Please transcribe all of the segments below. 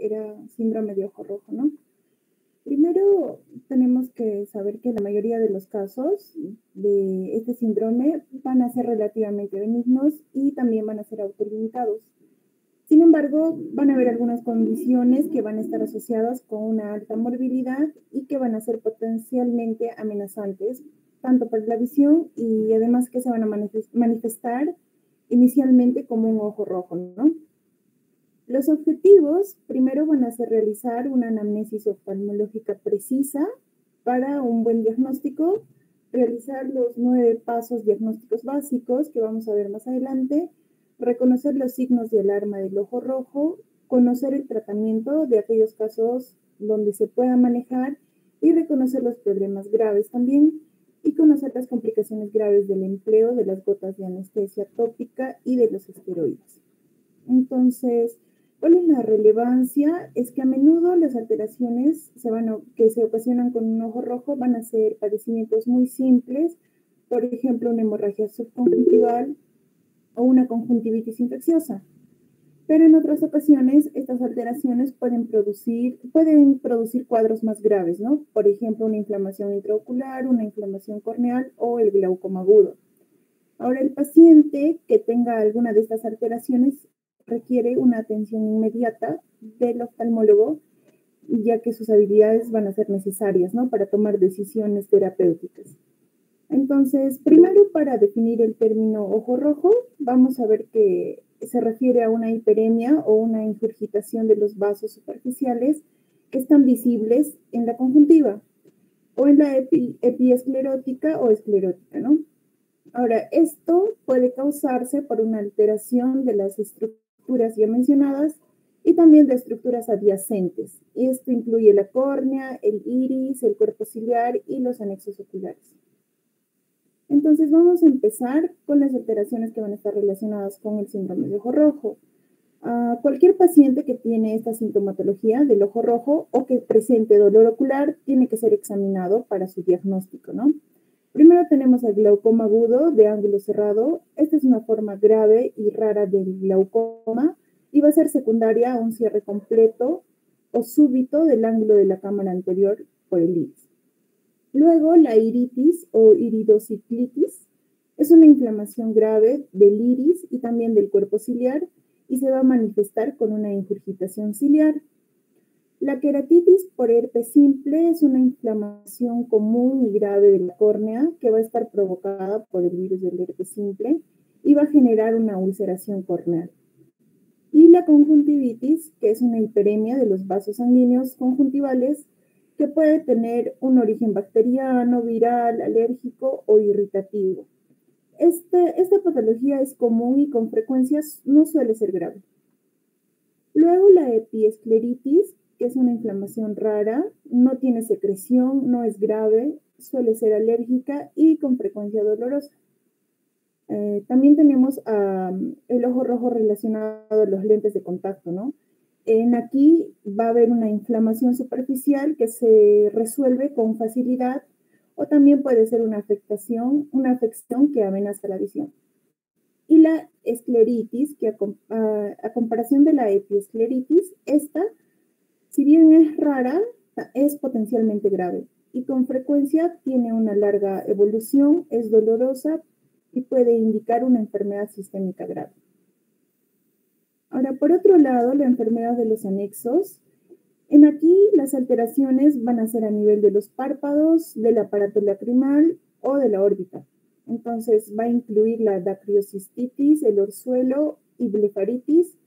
era síndrome de ojo rojo, ¿no? Primero, tenemos que saber que la mayoría de los casos de este síndrome van a ser relativamente benignos y también van a ser autolimitados. Sin embargo, van a haber algunas condiciones que van a estar asociadas con una alta morbilidad y que van a ser potencialmente amenazantes, tanto para la visión y además que se van a manifestar inicialmente como un ojo rojo, ¿no? Los objetivos primero van a ser realizar una anamnesis oftalmológica precisa para un buen diagnóstico, realizar los 9 pasos diagnósticos básicos que vamos a ver más adelante, reconocer los signos de alarma del ojo rojo, conocer el tratamiento de aquellos casos donde se pueda manejar y reconocer los problemas graves también, y conocer las complicaciones graves del empleo de las gotas de anestesia tópica y de los esteroides. Entonces, ¿cuál es la relevancia? Es que a menudo las alteraciones que se ocasionan con un ojo rojo van a ser padecimientos muy simples, por ejemplo, una hemorragia subconjuntival o una conjuntivitis infecciosa. Pero en otras ocasiones, estas alteraciones pueden producir cuadros más graves, ¿no? Por ejemplo, una inflamación intraocular, una inflamación corneal o el glaucoma agudo. Ahora, el paciente que tenga alguna de estas alteraciones requiere una atención inmediata del oftalmólogo, ya que sus habilidades van a ser necesarias, ¿no? Para tomar decisiones terapéuticas. Entonces, primero, para definir el término ojo rojo, vamos a ver que se refiere a una hiperemia o una ingurgitación de los vasos superficiales que están visibles en la conjuntiva o en la epiesclerótica o esclerótica, ¿no? Ahora, esto puede causarse por una alteración de las estructuras ya mencionadas y también de estructuras adyacentes. Esto incluye la córnea, el iris, el cuerpo ciliar y los anexos oculares. Entonces vamos a empezar con las alteraciones que van a estar relacionadas con el síndrome de ojo rojo. Cualquier paciente que tiene esta sintomatología del ojo rojo o que presente dolor ocular tiene que ser examinado para su diagnóstico, ¿no? Primero tenemos el glaucoma agudo de ángulo cerrado. Esta es una forma grave y rara del glaucoma y va a ser secundaria a un cierre completo o súbito del ángulo de la cámara anterior por el iris. Luego, la iritis o iridociclitis es una inflamación grave del iris y también del cuerpo ciliar y se va a manifestar con una ingurgitación ciliar. La queratitis por herpes simple es una inflamación común y grave de la córnea que va a estar provocada por el virus del herpes simple y va a generar una ulceración corneal. Y la conjuntivitis, que es una hiperemia de los vasos sanguíneos conjuntivales, que puede tener un origen bacteriano, viral, alérgico o irritativo. Esta patología es común y con frecuencia no suele ser grave. Luego la epiescleritis, que es una inflamación rara, no tiene secreción, no es grave, suele ser alérgica y con frecuencia dolorosa. También tenemos el ojo rojo relacionado a los lentes de contacto, ¿no? Aquí va a haber una inflamación superficial que se resuelve con facilidad o también puede ser una afección que amenaza la visión. Y la escleritis, que a comparación de la epiescleritis, esta, si bien es rara, es potencialmente grave y con frecuencia tiene una larga evolución, es dolorosa y puede indicar una enfermedad sistémica grave. Ahora, por otro lado, la enfermedad de los anexos. Aquí las alteraciones van a ser a nivel de los párpados, del aparato lacrimal o de la órbita. Entonces va a incluir la dacriocistitis, el orzuelo y blefaritis.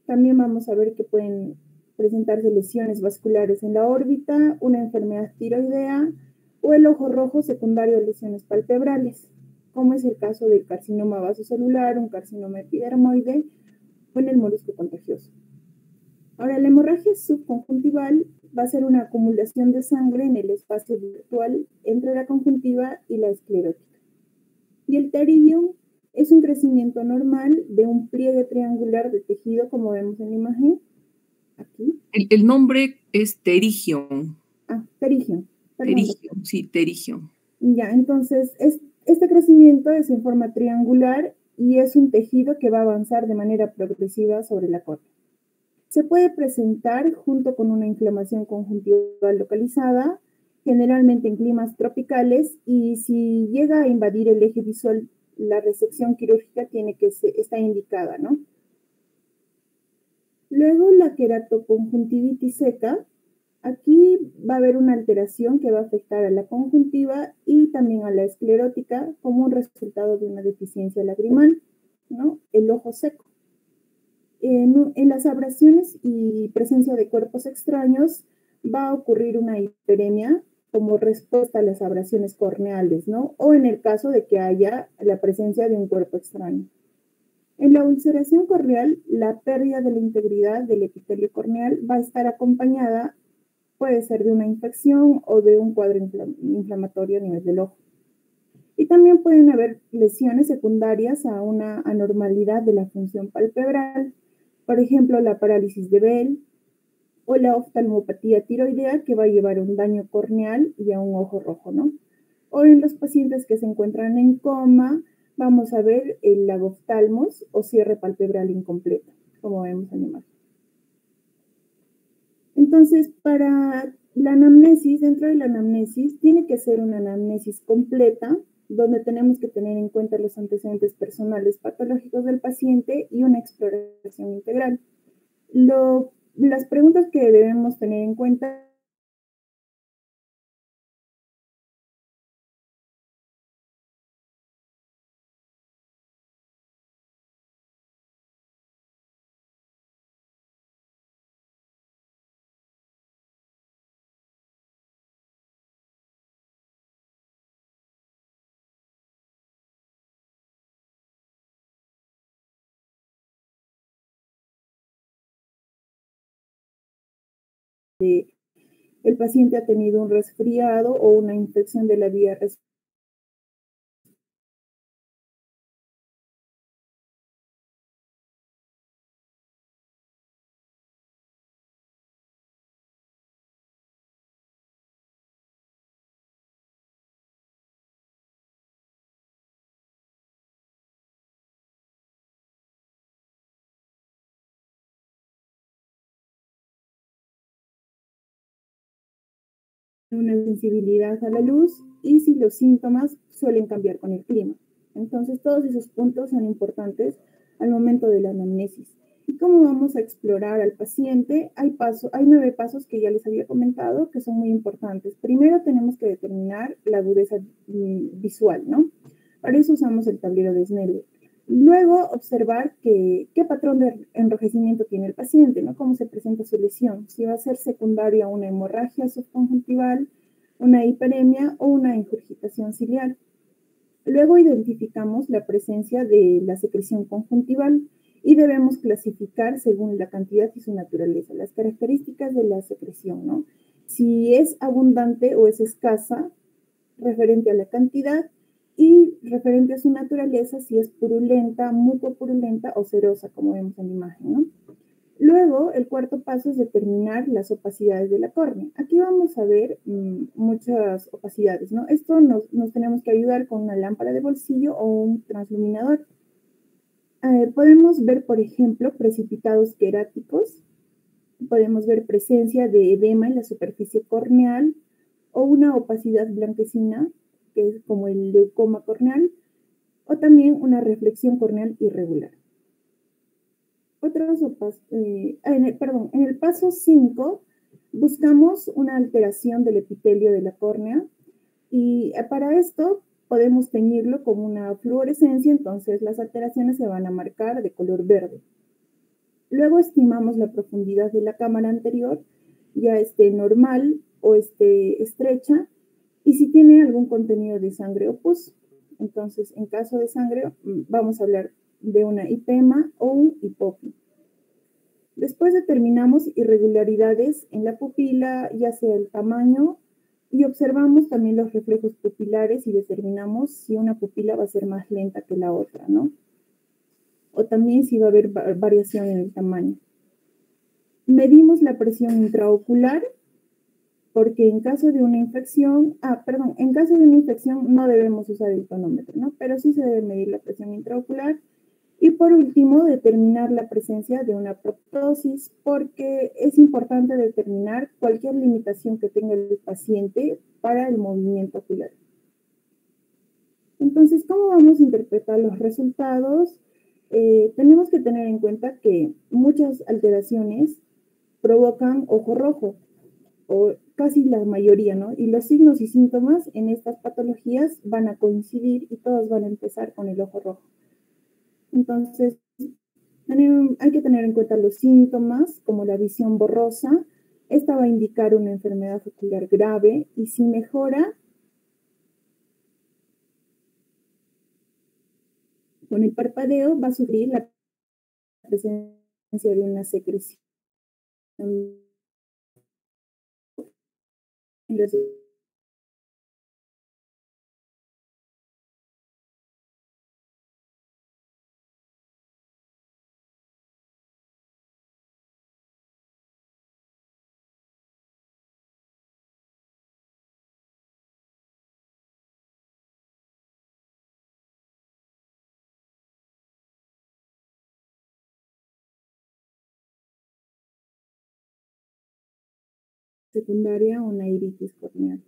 También vamos a ver que pueden presentarse lesiones vasculares en la órbita, una enfermedad tiroidea o el ojo rojo secundario a lesiones palpebrales, como es el caso del carcinoma vasocelular, un carcinoma epidermoide o en el molusco contagioso. Ahora, la hemorragia subconjuntival va a ser una acumulación de sangre en el espacio virtual entre la conjuntiva y la esclerótica. Y el pteridium es un crecimiento normal de un pliegue triangular de tejido, como vemos en la imagen. Aquí. El nombre es pterigium. Pterigium. Pterigium, sí, pterigium. Ya, entonces, este crecimiento es en forma triangular y es un tejido que va a avanzar de manera progresiva sobre la córnea. Se puede presentar junto con una inflamación conjuntival localizada, generalmente en climas tropicales, y si llega a invadir el eje visual, la resección quirúrgica está indicada, ¿no? Luego la queratoconjuntivitis seca. Aquí va a haber una alteración que va a afectar a la conjuntiva y también a la esclerótica como un resultado de una deficiencia lagrimal, ¿no? El ojo seco. En las abrasiones y presencia de cuerpos extraños va a ocurrir una hiperemia como respuesta a las abrasiones corneales, ¿no? O en el caso de que haya la presencia de un cuerpo extraño. En la ulceración corneal, la pérdida de la integridad del epitelio corneal va a estar acompañada, puede ser de una infección o de un cuadro inflamatorio a nivel del ojo. Y también pueden haber lesiones secundarias a una anormalidad de la función palpebral, por ejemplo, la parálisis de Bell o la oftalmopatía tiroidea, que va a llevar a un daño corneal y a un ojo rojo, ¿no? O en los pacientes que se encuentran en coma, vamos a ver el lagoftalmos o cierre palpebral incompleto, como vemos en la imagen. Entonces, para la anamnesis, dentro de la anamnesis, tiene que ser una anamnesis completa, donde tenemos que tener en cuenta los antecedentes personales patológicos del paciente y una exploración integral. Las preguntas que debemos tener en cuenta el paciente ha tenido un resfriado o una infección de la vía respiratoria. Una sensibilidad a la luz y si los síntomas suelen cambiar con el clima. Entonces, todos esos puntos son importantes al momento de la anamnesis. ¿Y cómo vamos a explorar al paciente? Hay 9 pasos que ya les había comentado que son muy importantes. Primero tenemos que determinar la agudeza visual, ¿no? Para eso usamos el tablero de Snellen. Luego, observar qué patrón de enrojecimiento tiene el paciente, ¿no? Cómo se presenta su lesión, si va a ser secundaria a una hemorragia subconjuntival, una hiperemia o una ingurgitación ciliar. Luego identificamos la presencia de la secreción conjuntival y debemos clasificar según la cantidad y su naturaleza, las características de la secreción, ¿no? Si es abundante o es escasa, referente a la cantidad, y referente a su naturaleza, si es purulenta, mucopurulenta o serosa, como vemos en la imagen, ¿no? Luego, el cuarto paso es determinar las opacidades de la córnea. Aquí vamos a ver muchas opacidades, ¿no? Esto nos tenemos que ayudar con una lámpara de bolsillo o un transluminador. Podemos ver, por ejemplo, precipitados queráticos, podemos ver presencia de edema en la superficie corneal o una opacidad blanquecina, que es como el leucoma corneal, o también una reflexión corneal irregular. En el paso 5 buscamos una alteración del epitelio de la córnea y para esto podemos teñirlo con una fluorescencia, entonces las alteraciones se van a marcar de color verde. Luego estimamos la profundidad de la cámara anterior, ya esté normal o esté estrecha, y si tiene algún contenido de sangre o pus. Entonces, en caso de sangre, vamos a hablar de una hipema o un hipopio. Después determinamos irregularidades en la pupila, ya sea el tamaño, y observamos también los reflejos pupilares y determinamos si una pupila va a ser más lenta que la otra, ¿no? O también si va a haber variación en el tamaño. Medimos la presión intraocular, porque en caso de una infección, no debemos usar el tonómetro, ¿no? Pero sí se debe medir la presión intraocular Y por último, determinar la presencia de una proptosis, porque es importante determinar cualquier limitación que tenga el paciente para el movimiento ocular. Entonces, ¿cómo vamos a interpretar los resultados? Tenemos que tener en cuenta que muchas alteraciones provocan ojo rojo, o casi la mayoría, ¿no? Y los signos y síntomas en estas patologías van a coincidir y todos van a empezar con el ojo rojo. Entonces, hay que tener en cuenta los síntomas, como la visión borrosa. Esta va a indicar una enfermedad ocular grave y si mejora, con el parpadeo va a sufrir la presencia de una secreción en los secundaria, una iritis corneal.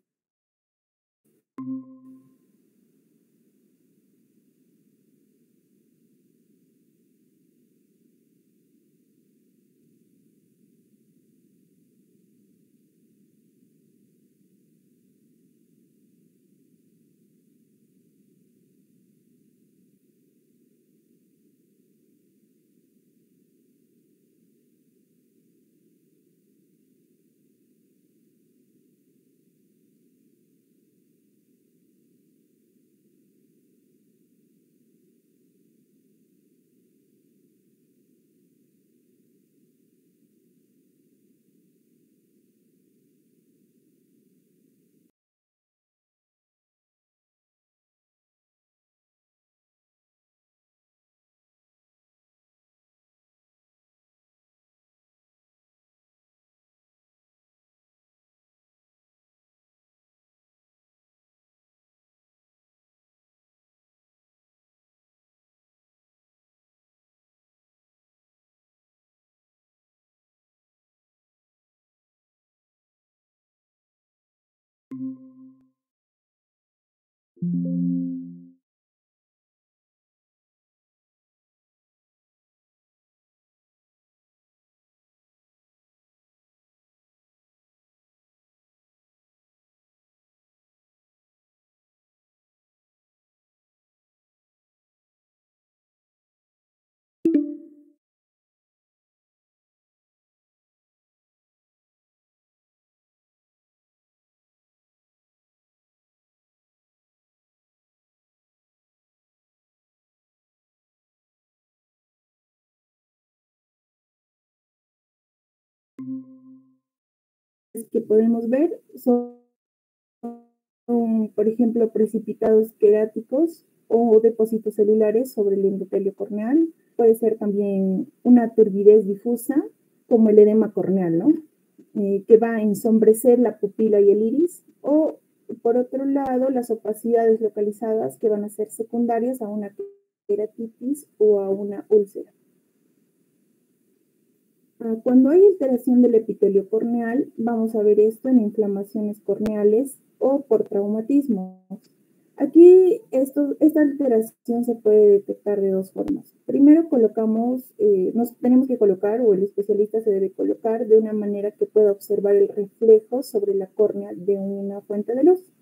Que podemos ver son, por ejemplo, precipitados queráticos o depósitos celulares sobre el endotelio corneal. Puede ser también una turbidez difusa, como el edema corneal, ¿no? Que va a ensombrecer la pupila y el iris, o por otro lado, las opacidades localizadas que van a ser secundarias a una queratitis o a una úlcera. Cuando hay alteración del epitelio corneal, vamos a ver esto en inflamaciones corneales o por traumatismos. Aquí esta alteración se puede detectar de dos formas. Primero nos tenemos que colocar, o el especialista se debe colocar de una manera que pueda observar el reflejo sobre la córnea de una fuente de luz.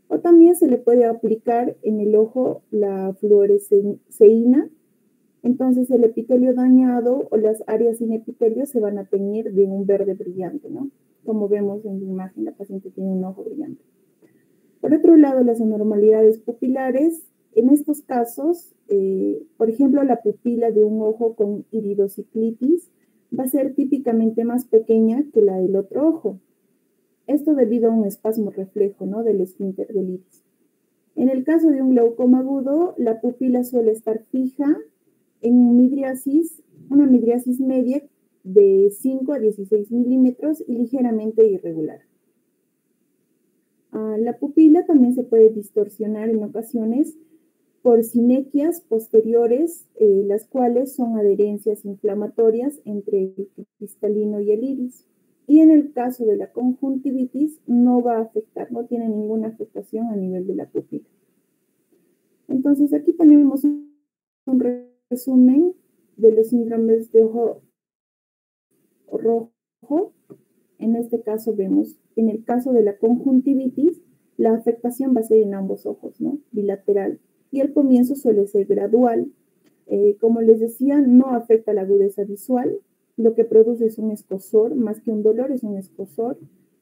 O también se le puede aplicar en el ojo la fluoresceína. Entonces el epitelio dañado o las áreas sin epitelio se van a teñir de un verde brillante, ¿no? Como vemos en la imagen, la paciente tiene un ojo brillante. Por otro lado, las anormalidades pupilares, en estos casos, por ejemplo, la pupila de un ojo con iridociclitis va a ser típicamente más pequeña que la del otro ojo. Esto debido a un espasmo reflejo, ¿no?, del esfínter del iris. En el caso de un glaucoma agudo, la pupila suele estar fija en midriasis, una midriasis media de 5 a 16 milímetros y ligeramente irregular. La pupila también se puede distorsionar en ocasiones por sinequias posteriores, las cuales son adherencias inflamatorias entre el cristalino y el iris. Y en el caso de la conjuntivitis no va a afectar, no tiene ninguna afectación a nivel de la pupila. Entonces aquí tenemos un resumen de los síndromes de ojo rojo. En este caso vemos, en el caso de la conjuntivitis, la afectación va a ser en ambos ojos, ¿no? Bilateral. Y el comienzo suele ser gradual. Como les decía, no afecta la agudeza visual. Lo que produce es un escozor, más que un dolor, es un escozor.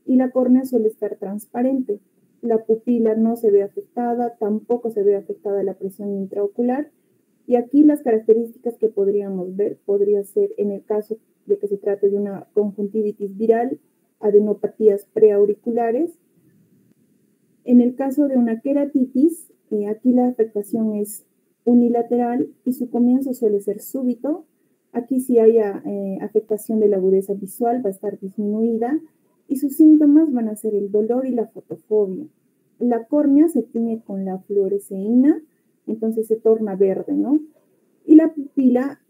Y la córnea suele estar transparente. La pupila no se ve afectada, tampoco se ve afectada la presión intraocular. Y aquí las características que podríamos ver podría ser en el caso de que se trate de una conjuntivitis viral, adenopatías preauriculares. En el caso de una queratitis, aquí la afectación es unilateral y su comienzo suele ser súbito. Aquí si hay afectación de la agudeza visual va a estar disminuida y sus síntomas van a ser el dolor y la fotofobia. La córnea se tiñe con la fluoresceína, entonces se torna verde, ¿no? Y la pupila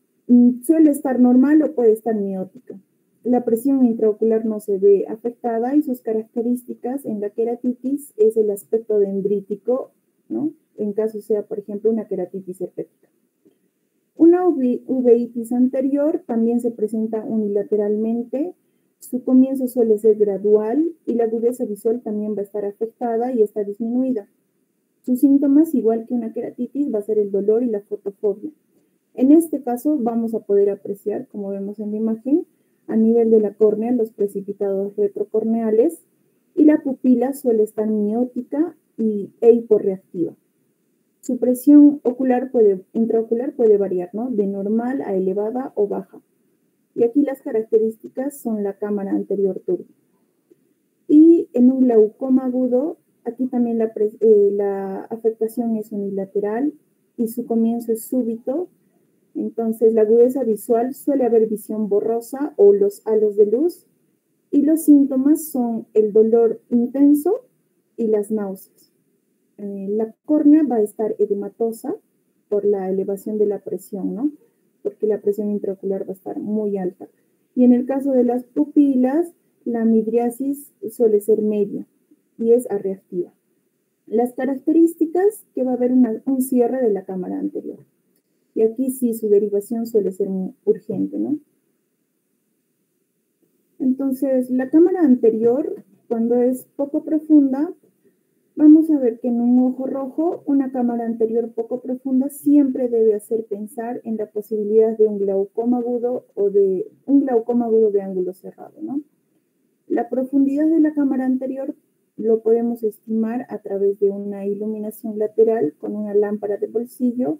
suele estar normal o puede estar miótica. La presión intraocular no se ve afectada y sus características en la queratitis es el aspecto dendrítico, ¿no? En caso sea, por ejemplo, una queratitis herpética. Una uveitis anterior también se presenta unilateralmente. Su comienzo suele ser gradual y la agudeza visual también va a estar afectada y está disminuida. Sus síntomas, igual que una queratitis, va a ser el dolor y la fotofobia. En este caso vamos a poder apreciar, como vemos en la imagen, a nivel de la córnea los precipitados retrocorneales y la pupila suele estar miótica e hiporreactiva. Su presión intraocular puede variar, ¿no? De normal a elevada o baja. Y aquí las características son la cámara anterior turbia. Y en un glaucoma agudo, aquí también la afectación es unilateral y su comienzo es súbito. Entonces, la agudeza visual suele haber visión borrosa o los halos de luz y los síntomas son el dolor intenso y las náuseas. La córnea va a estar edematosa por la elevación de la presión, ¿no? Porque la presión intraocular va a estar muy alta. Y en el caso de las pupilas, la midriasis suele ser media y es arreactiva. Las características que va a haber un cierre de la cámara anterior. Y aquí sí su derivación suele ser muy urgente, ¿no? Entonces, la cámara anterior, cuando es poco profunda, vamos a ver que en un ojo rojo, una cámara anterior poco profunda siempre debe hacer pensar en la posibilidad de un glaucoma agudo o de un glaucoma agudo de ángulo cerrado, ¿no? La profundidad de la cámara anterior lo podemos estimar a través de una iluminación lateral con una lámpara de bolsillo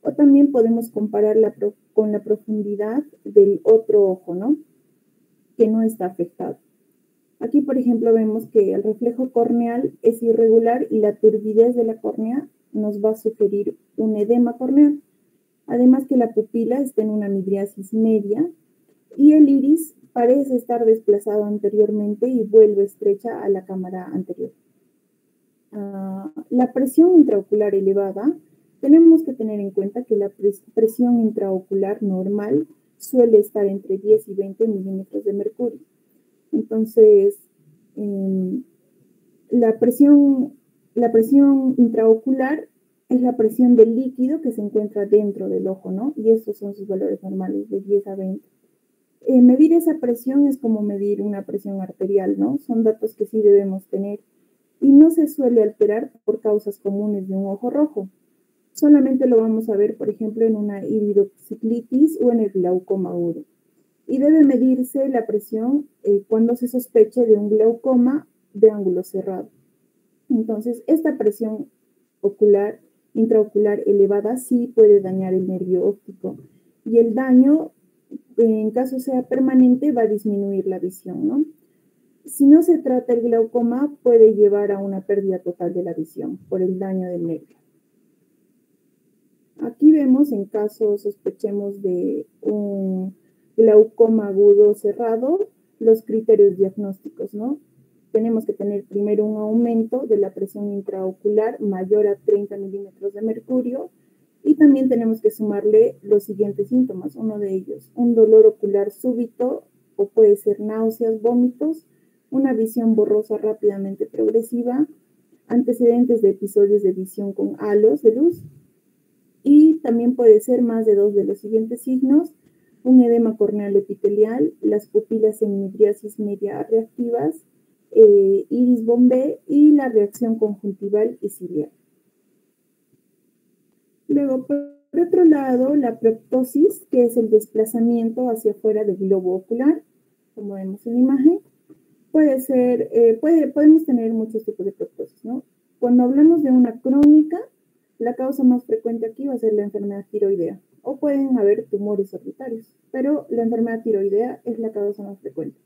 o también podemos compararla con la profundidad del otro ojo, ¿no? Que no está afectado. Aquí, por ejemplo, vemos que el reflejo corneal es irregular y la turbidez de la córnea nos va a sugerir un edema corneal. Además que la pupila está en una midriasis media y el iris parece estar desplazado anteriormente y vuelve estrecha a la cámara anterior. La presión intraocular elevada, tenemos que tener en cuenta que la presión intraocular normal suele estar entre 10 y 20 milímetros de mercurio. Entonces, la presión intraocular es la presión del líquido que se encuentra dentro del ojo, ¿no? Y estos son sus valores normales, de 10 a 20. Medir esa presión es como medir una presión arterial, ¿no? Son datos que sí debemos tener y no se suele alterar por causas comunes de un ojo rojo. Solamente lo vamos a ver, por ejemplo, en una iridociclitis o en el glaucoma agudo. Y debe medirse la presión cuando se sospeche de un glaucoma de ángulo cerrado. Entonces, esta presión intraocular elevada sí puede dañar el nervio óptico y el daño, en caso sea permanente, va a disminuir la visión, ¿no? Si no se trata el glaucoma, puede llevar a una pérdida total de la visión por el daño del nervio. Aquí vemos en caso sospechemos de un glaucoma agudo cerrado, los criterios diagnósticos, ¿no? tenemos que tener primero un aumento de la presión intraocular mayor a 30 milímetros de mercurio y también tenemos que sumarle los siguientes síntomas, uno de ellos, un dolor ocular súbito o puede ser náuseas, vómitos, una visión borrosa rápidamente progresiva, antecedentes de episodios de visión con halos de luz y también puede ser más de 2 de los siguientes signos, un edema corneal epitelial, las pupilas en midriasis media reactivas, iris bombé y la reacción conjuntival y ciliar. Luego, por otro lado, la proptosis, que es el desplazamiento hacia afuera del globo ocular, como vemos en la imagen, podemos tener muchos tipos de proptosis, ¿no? Cuando hablamos de una crónica, la causa más frecuente aquí va a ser la enfermedad tiroidea, o pueden haber tumores orbitarios, pero la enfermedad tiroidea es la causa más frecuente.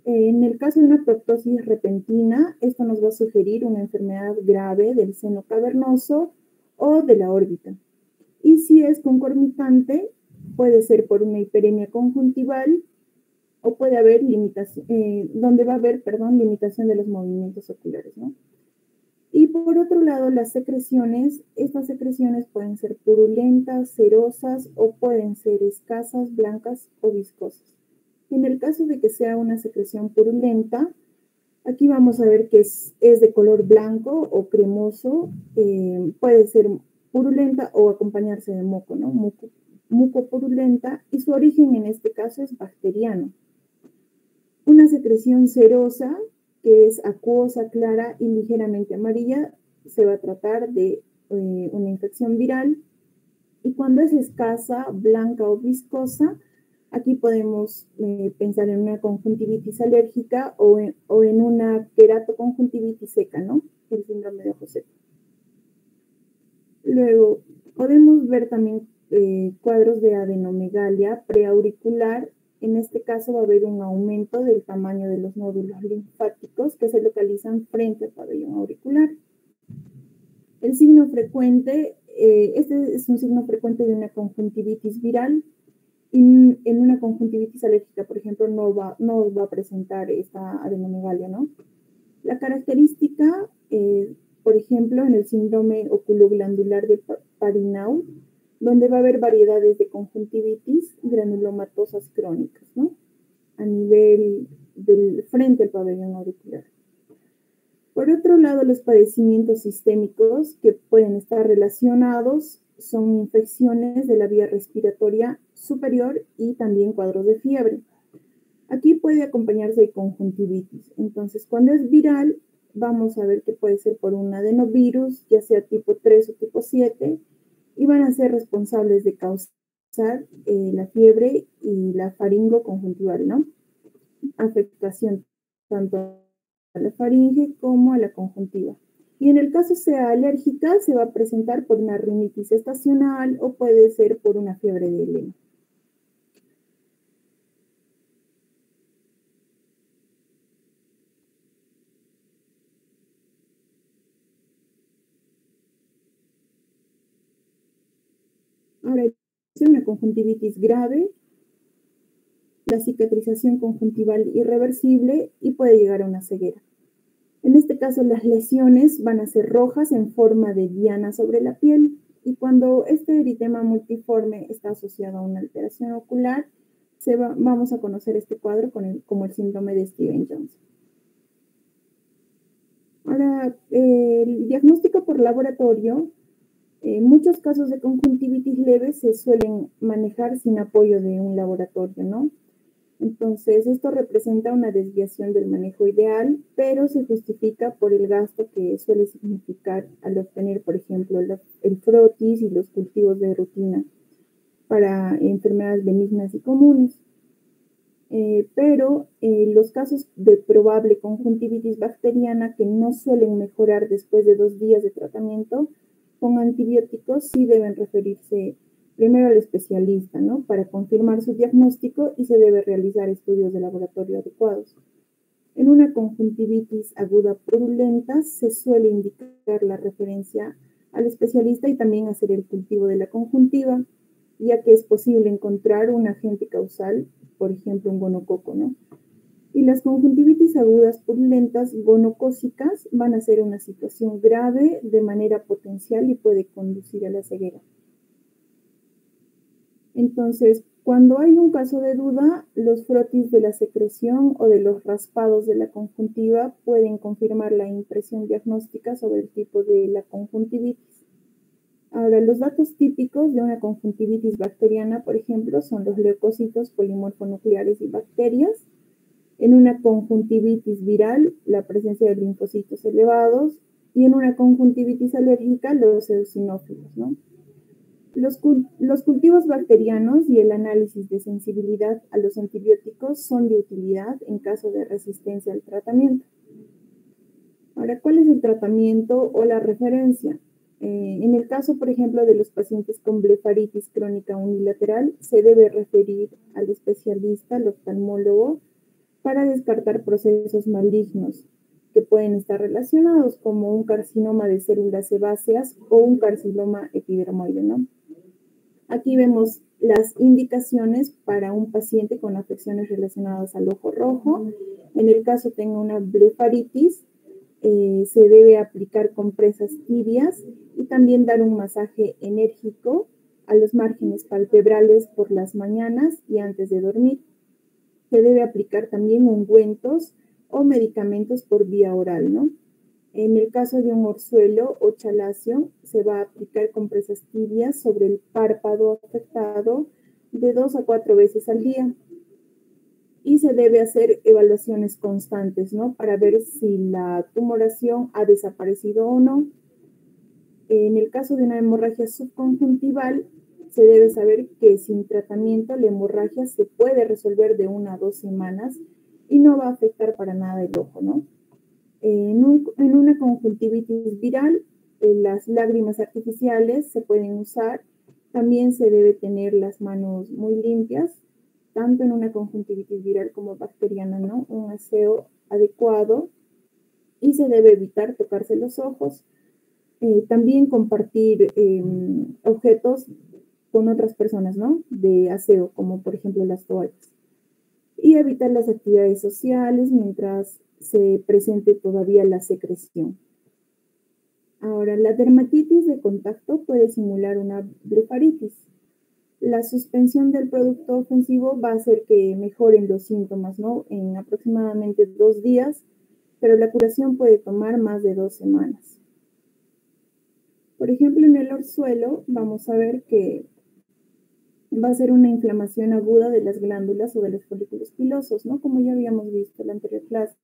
En el caso de una proptosis repentina, esto nos va a sugerir una enfermedad grave del seno cavernoso o de la órbita. Y si es concomitante, puede ser por una hiperemia conjuntival o puede haber limitación, limitación de los movimientos oculares, ¿no? Y por otro lado, las secreciones, estas secreciones pueden ser purulentas, cerosas o pueden ser escasas, blancas o viscosas. En el caso de que sea una secreción purulenta, aquí vamos a ver que es de color blanco o cremoso, puede ser purulenta o acompañarse de moco, ¿no? Muco purulenta, y su origen en este caso es bacteriano. Una secreción cerosa, que es acuosa, clara y ligeramente amarilla, se va a tratar de una infección viral. Y cuando es escasa, blanca o viscosa, aquí podemos pensar en una conjuntivitis alérgica o en una queratoconjuntivitis seca, ¿no? El síndrome de ojo seco. Luego, podemos ver también cuadros de adenomegalia preauricular. En este caso va a haber un aumento del tamaño de los nódulos linfáticos que se localizan frente al pabellón auricular. El signo frecuente, este es un signo frecuente de una conjuntivitis viral. Y en una conjuntivitis alérgica, por ejemplo, no va a presentar esta adenomegalia, ¿no? La característica, por ejemplo, en el síndrome oculoglandular de Parinau, donde va a haber variedades de conjuntivitis granulomatosas crónicas, ¿no? A nivel del frente al pabellón auricular. Por otro lado, los padecimientos sistémicos que pueden estar relacionados son infecciones de la vía respiratoria superior y también cuadros de fiebre. Aquí puede acompañarse de conjuntivitis. Entonces, cuando es viral, vamos a ver que puede ser por un adenovirus, ya sea tipo 3 o tipo 7, y van a ser responsables de causar la fiebre y la faringoconjuntival, ¿no? Afectación tanto a la faringe como a la conjuntiva. Y en el caso sea alérgica, se va a presentar por una rinitis estacional o puede ser por una fiebre de Lema. Ahora, es una conjuntivitis grave, la cicatrización conjuntival irreversible y puede llegar a una ceguera. En este caso, las lesiones van a ser rojas en forma de diana sobre la piel y cuando este eritema multiforme está asociado a una alteración ocular, vamos a conocer este cuadro como el síndrome de Stevens-Johnson. Ahora, el diagnóstico por laboratorio, muchos casos de conjuntivitis leve se suelen manejar sin apoyo de un laboratorio, ¿no? Entonces, esto representa una desviación del manejo ideal, pero se justifica por el gasto que suele significar al obtener, por ejemplo, el frotis y los cultivos de rutina para enfermedades benignas y comunes. Pero los casos de probable conjuntivitis bacteriana que no suelen mejorar después de 2 días de tratamiento con antibióticos sí deben referirse primero al especialista, ¿no? Para confirmar su diagnóstico y se debe realizar estudios de laboratorio adecuados. En una conjuntivitis aguda purulenta se suele indicar la referencia al especialista y también hacer el cultivo de la conjuntiva, ya que es posible encontrar un agente causal, por ejemplo, un gonococo, ¿no? Y las conjuntivitis agudas purulentas gonocócicas van a ser una situación grave de manera potencial y puede conducir a la ceguera. Entonces, cuando hay un caso de duda, los frotis de la secreción o de los raspados de la conjuntiva pueden confirmar la impresión diagnóstica sobre el tipo de la conjuntivitis. Ahora, los datos típicos de una conjuntivitis bacteriana, por ejemplo, son los leucocitos polimorfonucleares y bacterias. En una conjuntivitis viral, la presencia de linfocitos elevados, y en una conjuntivitis alérgica, los eosinófilos, ¿no? Los cultivos bacterianos y el análisis de sensibilidad a los antibióticos son de utilidad en caso de resistencia al tratamiento. Ahora, ¿cuál es el tratamiento o la referencia? En el caso, por ejemplo, de los pacientes con blefaritis crónica unilateral, se debe referir al especialista, al oftalmólogo, para descartar procesos malignos que pueden estar relacionados, como un carcinoma de células sebáceas o un carcinoma epidermoide, ¿no? Aquí vemos las indicaciones para un paciente con afecciones relacionadas al ojo rojo. En el caso tenga una blefaritis, se debe aplicar compresas tibias y también dar un masaje enérgico a los márgenes palpebrales por las mañanas y antes de dormir. Se debe aplicar también ungüentos o medicamentos por vía oral, ¿no? En el caso de un orzuelo o chalacio, se va a aplicar compresas tibias sobre el párpado afectado de 2 a 4 veces al día. Y se debe hacer evaluaciones constantes, ¿no? Para ver si la tumoración ha desaparecido o no. En el caso de una hemorragia subconjuntival, se debe saber que sin tratamiento la hemorragia se puede resolver de 1 a 2 semanas y no va a afectar para nada el ojo, ¿no? En una conjuntivitis viral, las lágrimas artificiales se pueden usar. También se debe tener las manos muy limpias, tanto en una conjuntivitis viral como bacteriana, ¿no? Un aseo adecuado y se debe evitar tocarse los ojos. También compartir objetos con otras personas, ¿no? De aseo, como por ejemplo las toallas. Y evitar las actividades sociales mientras se presente todavía la secreción. Ahora, la dermatitis de contacto puede simular una blefaritis. La suspensión del producto ofensivo va a hacer que mejoren los síntomas, ¿no? En aproximadamente 2 días, pero la curación puede tomar más de 2 semanas. Por ejemplo, en el orzuelo vamos a ver que va a ser una inflamación aguda de las glándulas o de los folículos pilosos, ¿no? Como ya habíamos visto en la anterior clase.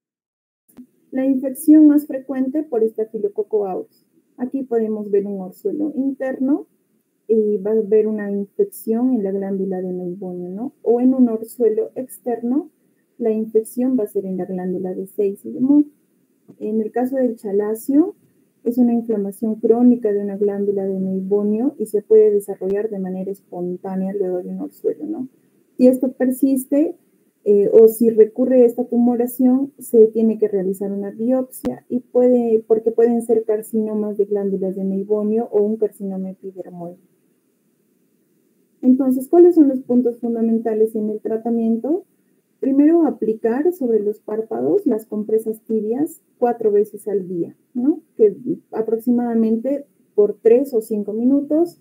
La infección más frecuente por Staphylococcus aureus. Aquí podemos ver un orzuelo interno y va a haber una infección en la glándula de Meibomian, ¿no? O en un orzuelo externo, la infección va a ser en la glándula de Seymour. En el caso del chalacio, es una inflamación crónica de una glándula de Meibonio y se puede desarrollar de manera espontánea luego de un orzuelo, ¿no? Si esto persiste o si recurre a esta tumoración, se tiene que realizar una biopsia y porque pueden ser carcinomas de glándulas de Meibonio o un carcinoma epidermoide. Entonces, ¿cuáles son los puntos fundamentales en el tratamiento? Primero, aplicar sobre los párpados las compresas tibias 4 veces al día, ¿no? Que aproximadamente por 3 o 5 minutos.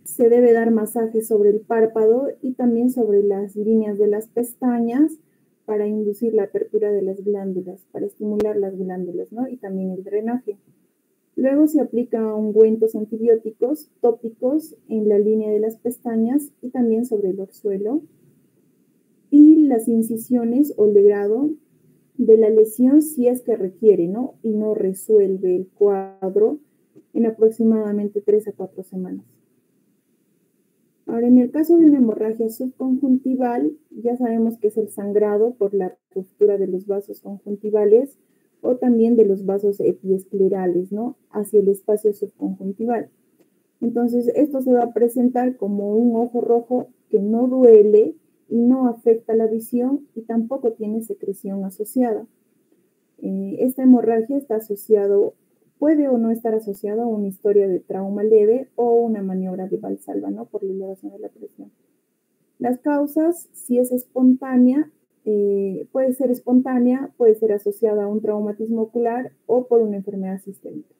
Se debe dar masaje sobre el párpado y también sobre las líneas de las pestañas para inducir la apertura de las glándulas, para estimular las glándulas, ¿no? Y también el drenaje. Luego se aplica ungüentos antibióticos tópicos en la línea de las pestañas y también sobre el orzuelo. Y las incisiones o legrado de la lesión si es que requiere, ¿no? Y no resuelve el cuadro en aproximadamente 3 a 4 semanas. Ahora, en el caso de una hemorragia subconjuntival, ya sabemos que es el sangrado por la ruptura de los vasos conjuntivales o también de los vasos epiesclerales, ¿no? Hacia el espacio subconjuntival. Entonces, esto se va a presentar como un ojo rojo que no duele y no afecta la visión y tampoco tiene secreción asociada. Esta hemorragia está asociado, puede o no estar asociada a una historia de trauma leve o una maniobra de Valsalva, ¿no? Por la elevación de la presión. Las causas, si es espontánea, puede ser espontánea, puede ser asociada a un traumatismo ocular o por una enfermedad sistémica.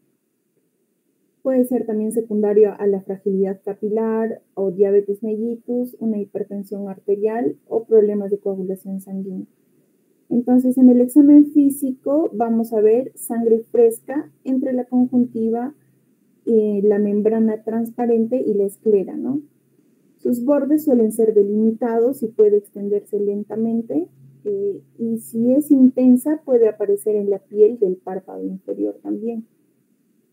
Puede ser también secundario a la fragilidad capilar o diabetes mellitus, una hipertensión arterial o problemas de coagulación sanguínea. Entonces, en el examen físico vamos a ver sangre fresca entre la conjuntiva, la membrana transparente y la esclera, ¿no? Sus bordes suelen ser delimitados y puede extenderse lentamente, y si es intensa puede aparecer en la piel del párpado inferior también.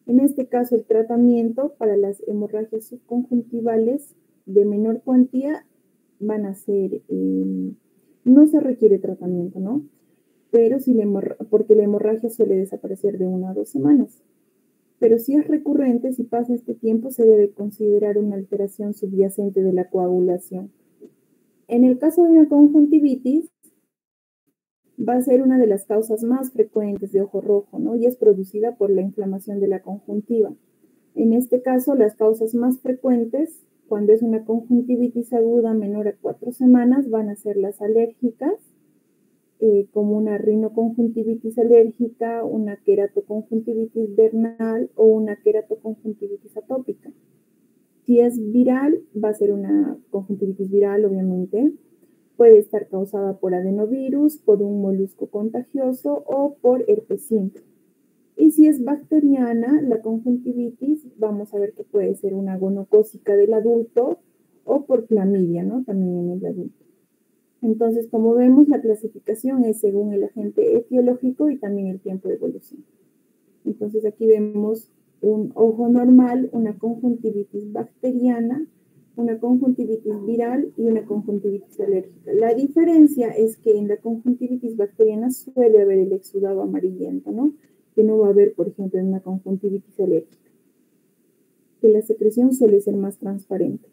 En este caso, el tratamiento para las hemorragias subconjuntivales de menor cuantía van a ser, no se requiere tratamiento, ¿no? Pero si porque la hemorragia suele desaparecer de 1 a 2 semanas. Pero si es recurrente, si pasa este tiempo, se debe considerar una alteración subyacente de la coagulación. En el caso de una conjuntivitis, va a ser una de las causas más frecuentes de ojo rojo, ¿no? Y es producida por la inflamación de la conjuntiva. En este caso, las causas más frecuentes, cuando es una conjuntivitis aguda menor a 4 semanas, van a ser las alérgicas, como una rinoconjuntivitis alérgica, una queratoconjuntivitis vernal o una queratoconjuntivitis atópica. Si es viral, va a ser una conjuntivitis viral, obviamente. Puede estar causada por adenovirus, por un molusco contagioso o por herpes simple. Y si es bacteriana, la conjuntivitis, vamos a ver que puede ser una gonocócica del adulto o por clamidia, ¿no? También en el adulto. Entonces, como vemos, la clasificación es según el agente etiológico y también el tiempo de evolución. Entonces, aquí vemos un ojo normal, una conjuntivitis bacteriana, una conjuntivitis viral y una conjuntivitis alérgica. La diferencia es que en la conjuntivitis bacteriana suele haber el exudado amarillento, ¿no? Que no va a haber, por ejemplo, en una conjuntivitis alérgica, que la secreción suele ser más transparente.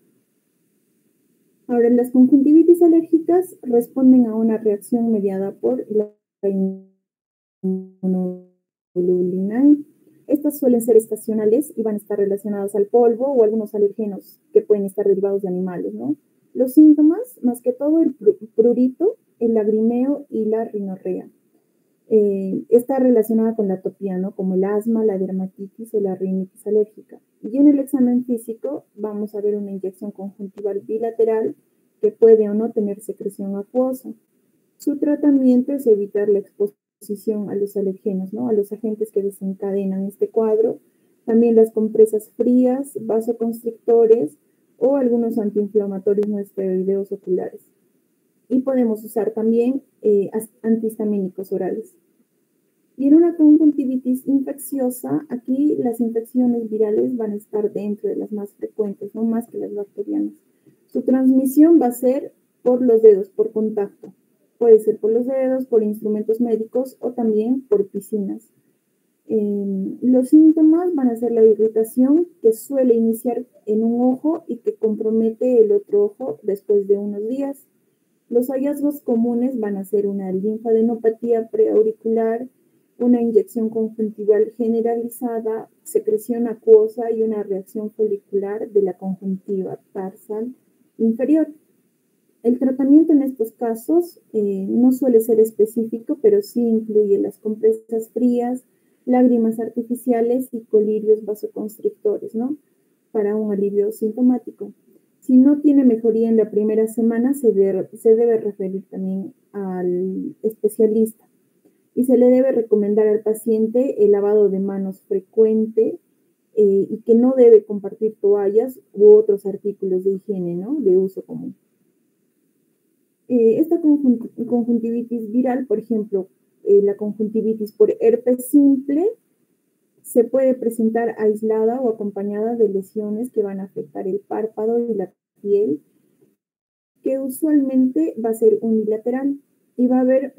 Ahora, las conjuntivitis alérgicas responden a una reacción mediada por la inmunoglobulina E. Estas suelen ser estacionales y van a estar relacionadas al polvo o algunos alergenos que pueden estar derivados de animales, ¿no? Los síntomas, más que todo el prurito, el lagrimeo y la rinorrea. Está relacionada con la atopía, ¿no? Como el asma, la dermatitis o la rinitis alérgica. Y en el examen físico vamos a ver una inyección conjuntival bilateral que puede o no tener secreción acuosa. Su tratamiento es evitar la exposición a los alergenos, ¿no? A los agentes que desencadenan este cuadro. También las compresas frías, vasoconstrictores o algunos antiinflamatorios no esteroideos oculares. Y podemos usar también antihistamínicos orales. Y en una conjuntivitis infecciosa, aquí las infecciones virales van a estar dentro de las más frecuentes, no más que las bacterianas. Su transmisión va a ser por los dedos, por contacto. Puede ser por los dedos, por instrumentos médicos o también por piscinas. Los síntomas van a ser la irritación que suele iniciar en un ojo y que compromete el otro ojo después de unos días. Los hallazgos comunes van a ser una linfadenopatía preauricular, una inyección conjuntival generalizada, secreción acuosa y una reacción folicular de la conjuntiva tarsal inferior. El tratamiento en estos casos no suele ser específico, pero sí incluye las compresas frías, lágrimas artificiales y colirios vasoconstrictores, ¿no? Para un alivio sintomático. Si no tiene mejoría en la primera semana, se debe referir también al especialista y se le debe recomendar al paciente el lavado de manos frecuente y que no debe compartir toallas u otros artículos de higiene, ¿no? De uso común. Esta conjuntivitis viral, por ejemplo, la conjuntivitis por herpes simple, se puede presentar aislada o acompañada de lesiones que van a afectar el párpado y la piel, que usualmente va a ser unilateral y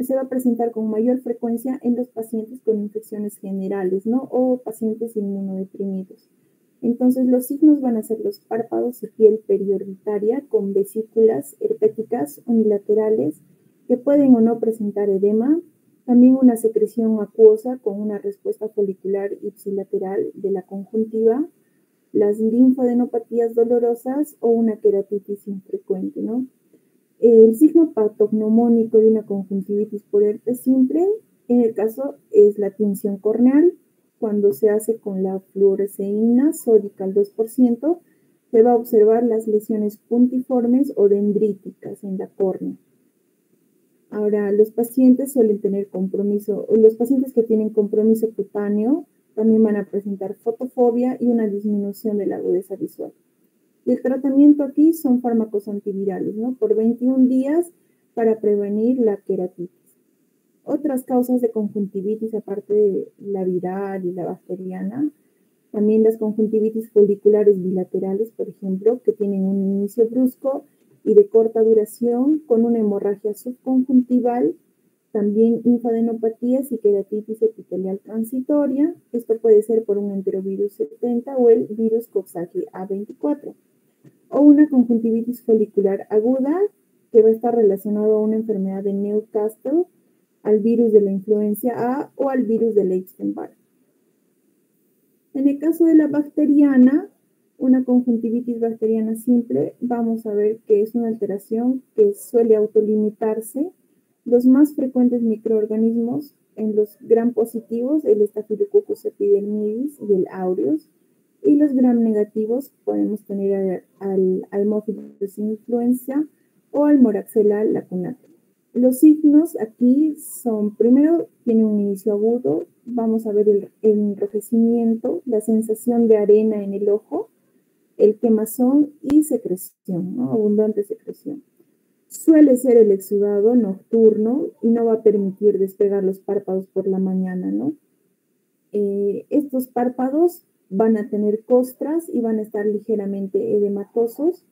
se va a presentar con mayor frecuencia en los pacientes con infecciones generales, ¿no? O pacientes inmunodeprimidos. Entonces, los signos van a ser los párpados y piel periorbitaria con vesículas herpéticas unilaterales que pueden o no presentar edema, también una secreción acuosa con una respuesta folicular ipsilateral de la conjuntiva, las linfadenopatías dolorosas o una queratitis infrecuente, ¿no? El signo patognomónico de una conjuntivitis por herpes simple, en el caso, es la tinción corneal. Cuando se hace con la fluoresceína sódica al 2%, se va a observar las lesiones puntiformes o dendríticas en la córnea. Ahora, los pacientes suelen tener compromiso, los pacientes que tienen compromiso cutáneo también van a presentar fotofobia y una disminución de la agudeza visual. Y el tratamiento aquí son fármacos antivirales, ¿no? Por 21 días para prevenir la queratitis. Otras causas de conjuntivitis, aparte de la viral y la bacteriana, también las conjuntivitis foliculares bilaterales, por ejemplo, que tienen un inicio brusco y de corta duración con una hemorragia subconjuntival, también linfadenopatías y queratitis epitelial transitoria. Esto puede ser por un enterovirus 70 o el virus Coxsackie A24. O una conjuntivitis folicular aguda que va a estar relacionado a una enfermedad de Newcastle, al virus de la influencia A o al virus de Epstein-Barr. En el caso de la bacteriana, una conjuntivitis bacteriana simple, vamos a ver que es una alteración que suele autolimitarse. Los más frecuentes microorganismos en los gram positivos, el Staphylococcus epidermidis y el aureus, y los gram negativos podemos tener al Haemophilus influenza o al Moraxella lacunatum. Los signos aquí son, primero, tiene un inicio agudo, vamos a ver el enrojecimiento, la sensación de arena en el ojo, el quemazón y secreción, ¿no? Abundante secreción. Suele ser el exudado nocturno y no va a permitir despegar los párpados por la mañana, ¿no? Estos párpados van a tener costras y van a estar ligeramente edematosos.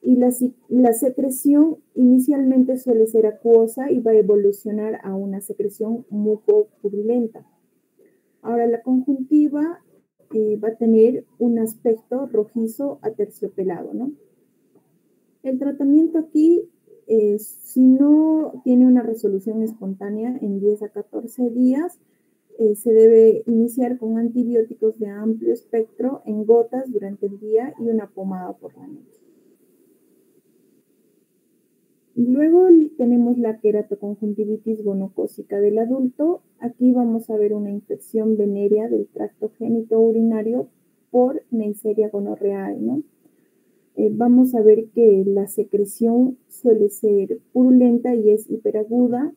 Y la secreción inicialmente suele ser acuosa y va a evolucionar a una secreción mucopurulenta. Ahora, la conjuntiva va a tener un aspecto rojizo aterciopelado, ¿no? El tratamiento aquí, si no tiene una resolución espontánea en 10 a 14 días, se debe iniciar con antibióticos de amplio espectro en gotas durante el día y una pomada por la noche. Luego tenemos la queratoconjuntivitis gonocócica del adulto. Aquí vamos a ver una infección venérea del tracto genitourinario por Neisseria gonorrhoeae, ¿no? Vamos a ver que la secreción suele ser purulenta y es hiperaguda,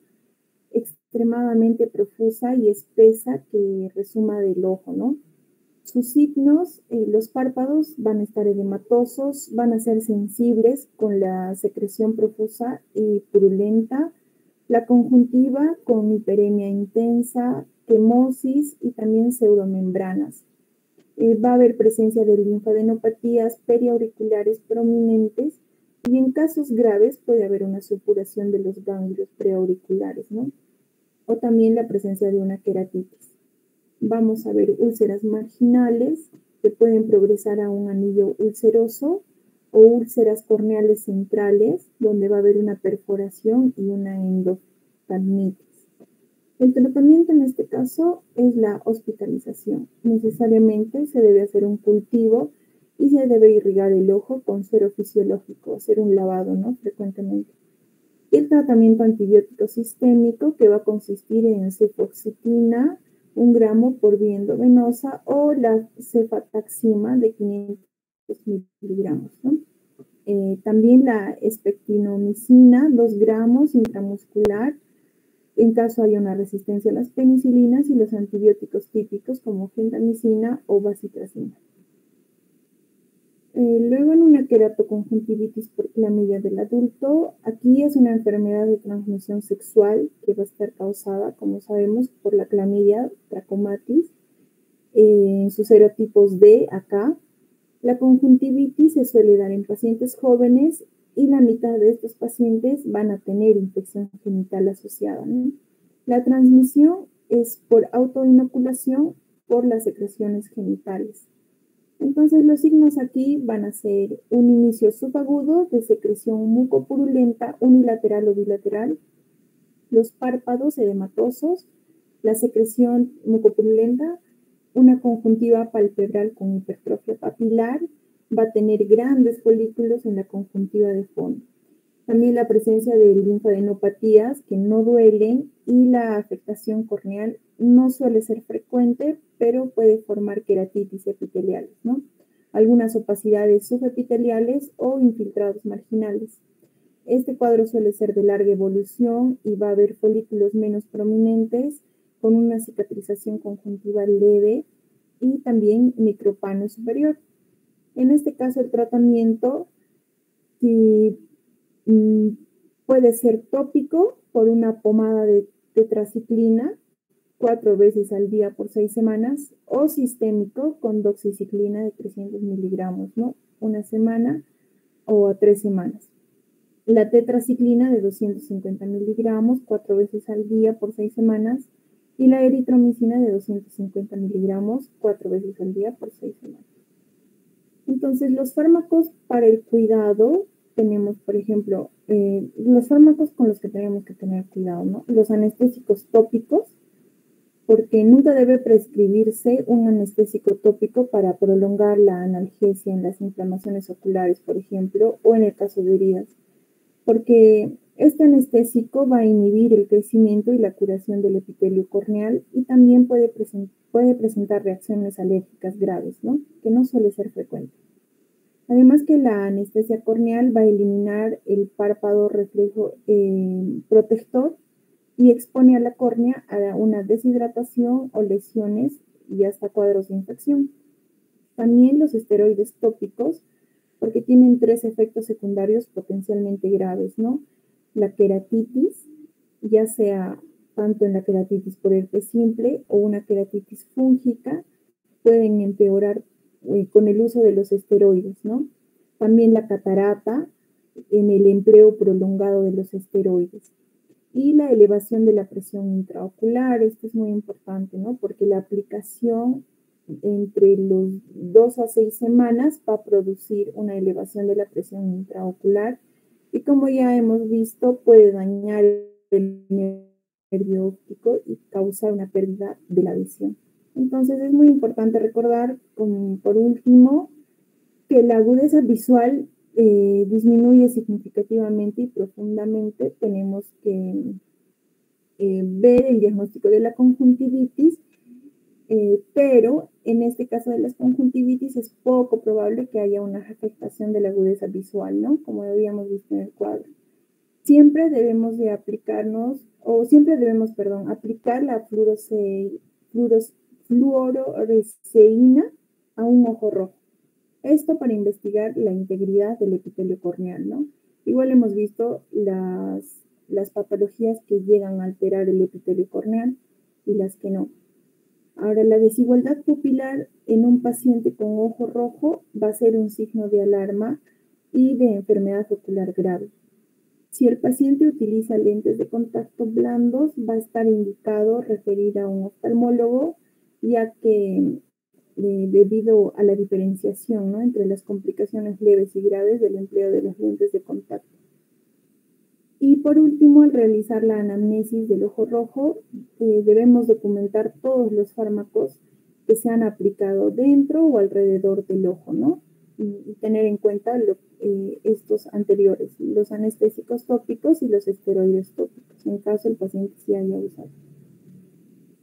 extremadamente profusa y espesa que resuma del ojo, ¿no? Sus signos, los párpados van a estar edematosos, van a ser sensibles con la secreción profusa y purulenta, la conjuntiva con hiperemia intensa, quemosis y también pseudomembranas. Va a haber presencia de linfadenopatías periauriculares prominentes y en casos graves puede haber una supuración de los ganglios preauriculares, ¿no? O también la presencia de una queratitis. Vamos a ver úlceras marginales que pueden progresar a un anillo ulceroso o úlceras corneales centrales donde va a haber una perforación y una endoftalmitis. El tratamiento en este caso es la hospitalización. Necesariamente se debe hacer un cultivo y se debe irrigar el ojo con suero fisiológico, hacer un lavado, ¿no? Frecuentemente. Y el tratamiento antibiótico sistémico que va a consistir en cefoxitina, 1 gramo por vía endovenosa o la cefataxima de 500 miligramos, ¿no? También la espectinomicina, 2 gramos intramuscular, en caso haya una resistencia a las penicilinas y los antibióticos típicos como gentamicina o bacitracina. Luego en una queratoconjuntivitis por clamidia del adulto, aquí es una enfermedad de transmisión sexual que va a estar causada, como sabemos, por la clamidia trachomatis en sus serotipos D acá. La conjuntivitis se suele dar en pacientes jóvenes y la mitad de estos pacientes van a tener infección genital asociada, ¿no? La transmisión es por autoinoculación por las secreciones genitales. Entonces los signos aquí van a ser un inicio subagudo de secreción mucopurulenta unilateral o bilateral, los párpados edematosos, la secreción mucopurulenta, una conjuntiva palpebral con hipertrofia papilar, va a tener grandes folículos en la conjuntiva de fondo. También la presencia de linfadenopatías que no duelen y la afectación corneal no suele ser frecuente, pero puede formar queratitis epiteliales, ¿no? Algunas opacidades subepiteliales o infiltrados marginales. Este cuadro suele ser de larga evolución y va a haber folículos menos prominentes con una cicatrización conjuntiva leve y también micropano superior. En este caso, el tratamiento si, puede ser tópico por una pomada de tetraciclina 4 veces al día por 6 semanas o sistémico con doxiciclina de 300 miligramos, ¿no? Una semana o a 3 semanas. La tetraciclina de 250 miligramos 4 veces al día por 6 semanas y la eritromicina de 250 miligramos 4 veces al día por 6 semanas. Entonces, los fármacos para el cuidado, tenemos, por ejemplo, los fármacos con los que tenemos que tener cuidado, ¿no? Los anestésicos tópicos, porque nunca debe prescribirse un anestésico tópico para prolongar la analgesia en las inflamaciones oculares, por ejemplo, o en el caso de heridas, porque este anestésico va a inhibir el crecimiento y la curación del epitelio corneal y también puede presentar reacciones alérgicas graves, ¿no? Que no suele ser frecuente. Además que la anestesia corneal va a eliminar el párpado reflejo protector y expone a la córnea a una deshidratación o lesiones y hasta cuadros de infección. También los esteroides tópicos, porque tienen 3 efectos secundarios potencialmente graves, ¿no? La queratitis, ya sea tanto en la queratitis por herpes simple o una queratitis fúngica, pueden empeorar con el uso de los esteroides, ¿no? También la catarata en el empleo prolongado de los esteroides. Y la elevación de la presión intraocular, esto es muy importante, ¿no? Porque la aplicación entre los 2 a 6 semanas va a producir una elevación de la presión intraocular y como ya hemos visto puede dañar el nervio óptico y causar una pérdida de la visión. Entonces es muy importante recordar, por último, que la agudeza visual disminuye significativamente y profundamente. Tenemos que ver el diagnóstico de la conjuntivitis, pero en este caso de las conjuntivitis es poco probable que haya una afectación de la agudeza visual, ¿no? Como habíamos visto en el cuadro. Siempre debemos de aplicarnos, o siempre debemos, perdón, aplicar la fluororesceína a un ojo rojo. Esto para investigar la integridad del epitelio corneal, ¿no? Igual hemos visto las patologías que llegan a alterar el epitelio corneal y las que no. Ahora, la desigualdad pupilar en un paciente con ojo rojo va a ser un signo de alarma y de enfermedad ocular grave. Si el paciente utiliza lentes de contacto blandos, va a estar indicado referir a un oftalmólogo, ya que debido a la diferenciación, ¿no? Entre las complicaciones leves y graves del empleo de las lentes de contacto. Y por último, al realizar la anamnesis del ojo rojo, debemos documentar todos los fármacos que se han aplicado dentro o alrededor del ojo, ¿no? Y tener en cuenta estos anteriores, los anestésicos tópicos y los esteroides tópicos, en caso el paciente sí haya usado.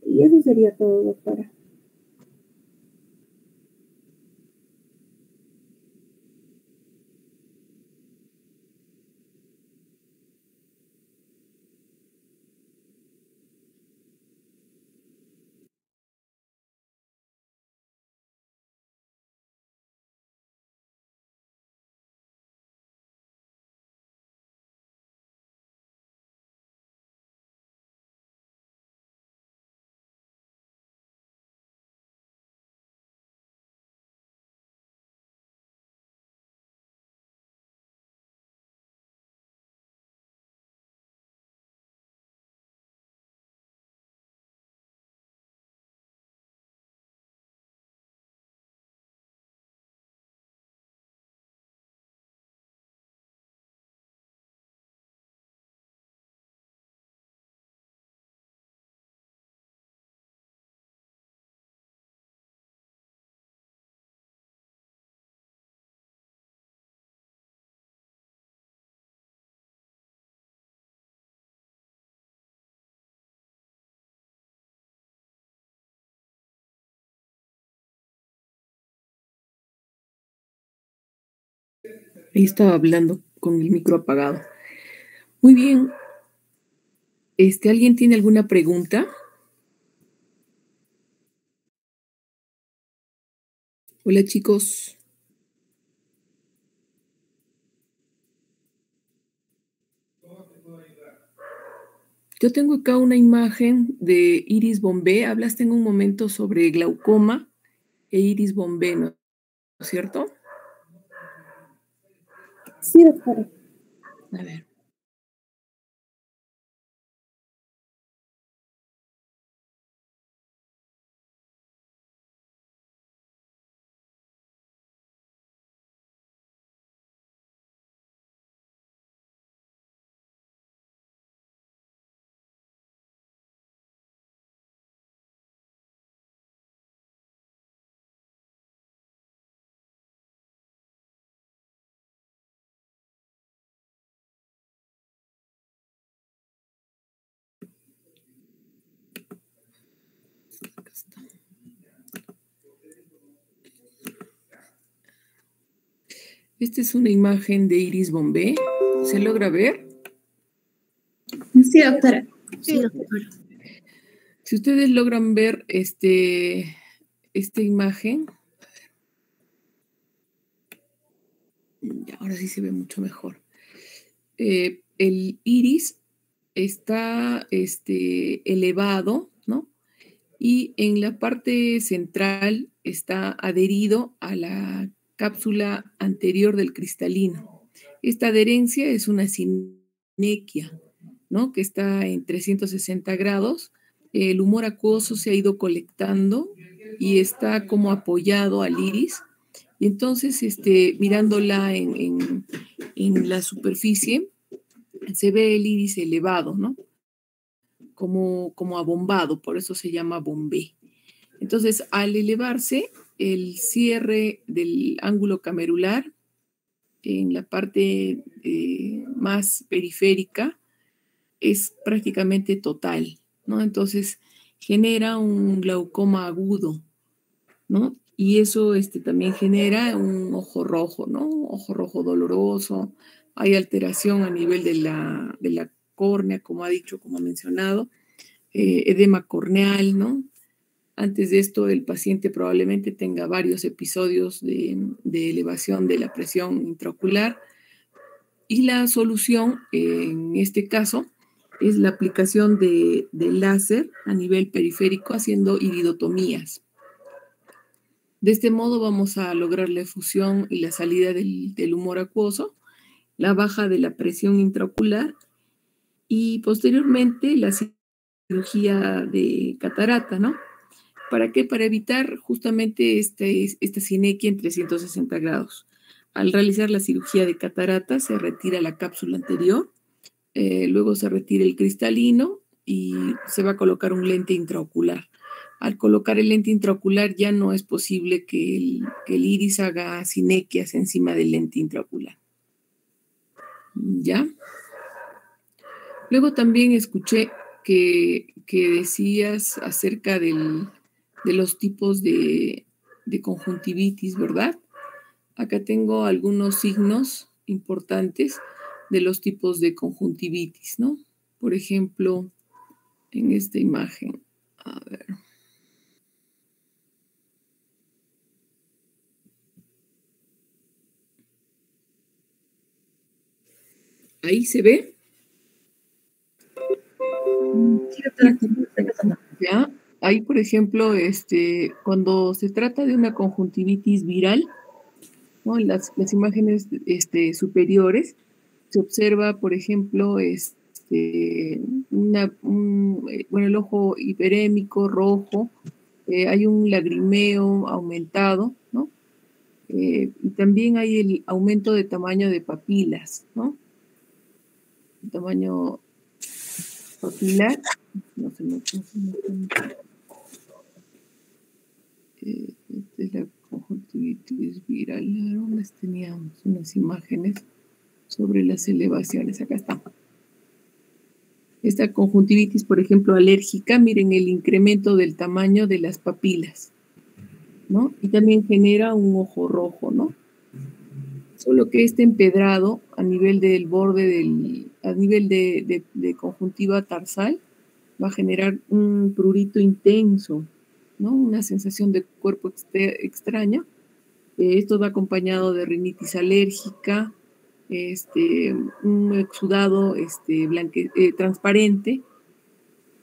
Y eso sería todo, doctora. Ahí estaba hablando con el micro apagado. Muy bien. ¿Alguien tiene alguna pregunta? Hola, chicos. Yo tengo acá una imagen de Iris Bombé. Hablaste en un momento sobre glaucoma e Iris Bombé, ¿no es cierto? Sí, doctora. A ver. Acá está. Esta es una imagen de Iris Bombé. ¿Se logra ver? Sí, doctora. Sí, doctora. Si ustedes logran ver esta imagen, ahora sí se ve mucho mejor. El iris está elevado, ¿no? Y en la parte central está adherido a la cápsula anterior del cristalino. Esta adherencia es una sinequia, ¿no? Que está en 360 grados. El humor acuoso se ha ido colectando y está como apoyado al iris. Y entonces, mirándola en la superficie, se ve el iris elevado, ¿no? Como abombado, por eso se llama bombé. Entonces, al elevarse, el cierre del ángulo camerular en la parte más periférica es prácticamente total, ¿no? Entonces, genera un glaucoma agudo, ¿no? Y eso también genera un ojo rojo, ¿no? Ojo rojo doloroso. Hay alteración a nivel de la córnea, como ha dicho, como ha mencionado, edema corneal, ¿no? Antes de esto, el paciente probablemente tenga varios episodios de elevación de la presión intraocular. Y la solución, en este caso, es la aplicación de láser a nivel periférico haciendo iridotomías. De este modo vamos a lograr la efusión y la salida del humor acuoso, la baja de la presión intraocular y posteriormente la cirugía de catarata, ¿no? ¿Para qué? Para evitar justamente esta sinequia en 360 grados. Al realizar la cirugía de catarata se retira la cápsula anterior, luego se retira el cristalino y se va a colocar un lente intraocular. Al colocar el lente intraocular ya no es posible que el iris haga sinequias encima del lente intraocular. ¿Ya? Luego también escuché que decías acerca de los tipos de conjuntivitis, ¿verdad? Acá tengo algunos signos importantes de los tipos de conjuntivitis, ¿no? Por ejemplo, en esta imagen. A ver. ¿Ahí se ve? Ya. Ahí, por ejemplo, cuando se trata de una conjuntivitis viral, ¿no? Las imágenes superiores, se observa, por ejemplo, bueno, el ojo hiperémico, rojo, hay un lagrimeo aumentado, ¿no? Y también hay el aumento de tamaño de papilas, ¿no? El tamaño papilar, no se me esta es la conjuntivitis viral. ¿Dónde teníamos unas imágenes sobre las elevaciones? Acá está. Esta conjuntivitis, por ejemplo, alérgica, miren el incremento del tamaño de las papilas, ¿no? Y también genera un ojo rojo, ¿no? solo que este empedrado a nivel del borde a nivel de conjuntiva tarsal va a generar un prurito intenso, ¿no? Una sensación de cuerpo extraña. Esto va acompañado de rinitis alérgica, un exudado transparente,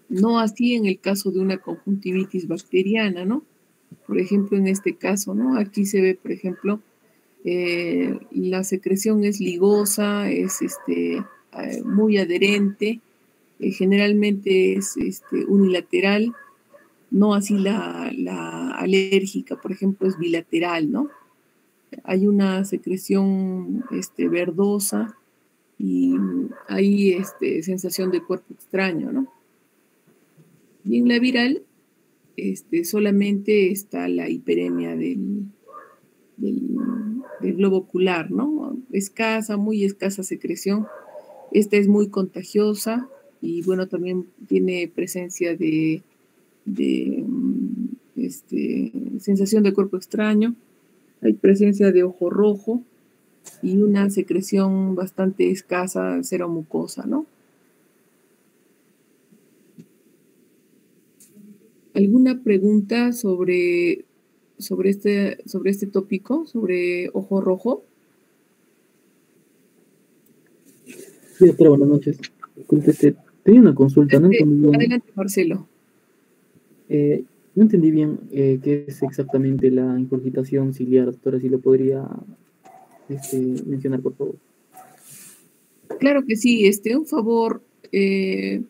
no así en el caso de una conjuntivitis bacteriana, ¿no? Por ejemplo, en este caso, ¿no? Aquí se ve, por ejemplo, la secreción es ligosa, es muy adherente, generalmente es unilateral, no así la alérgica, por ejemplo, es bilateral, ¿no? Hay una secreción verdosa y hay sensación de cuerpo extraño, ¿no? Y en la viral solamente está la hiperemia del globo ocular, ¿no? Escasa, muy escasa secreción. Esta es muy contagiosa y bueno, también tiene presencia de sensación de cuerpo extraño. Hay presencia de ojo rojo y una secreción bastante escasa, seromucosa, ¿no? ¿Alguna pregunta sobre este tópico, sobre ojo rojo? Sí, doctora, buenas noches. Disculpe, tenía una consulta, no entendí bien. Adelante, Marcelo. No entendí bien qué es exactamente la ingurgitación ciliar, doctora, si lo podría mencionar, por favor. Claro que sí, un favor,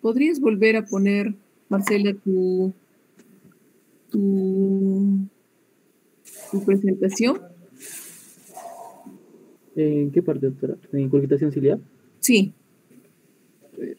¿podrías volver a poner, Marcela, tu presentación? ¿En qué parte, doctora? ¿En ingurgitación ciliar? Sí. A ver.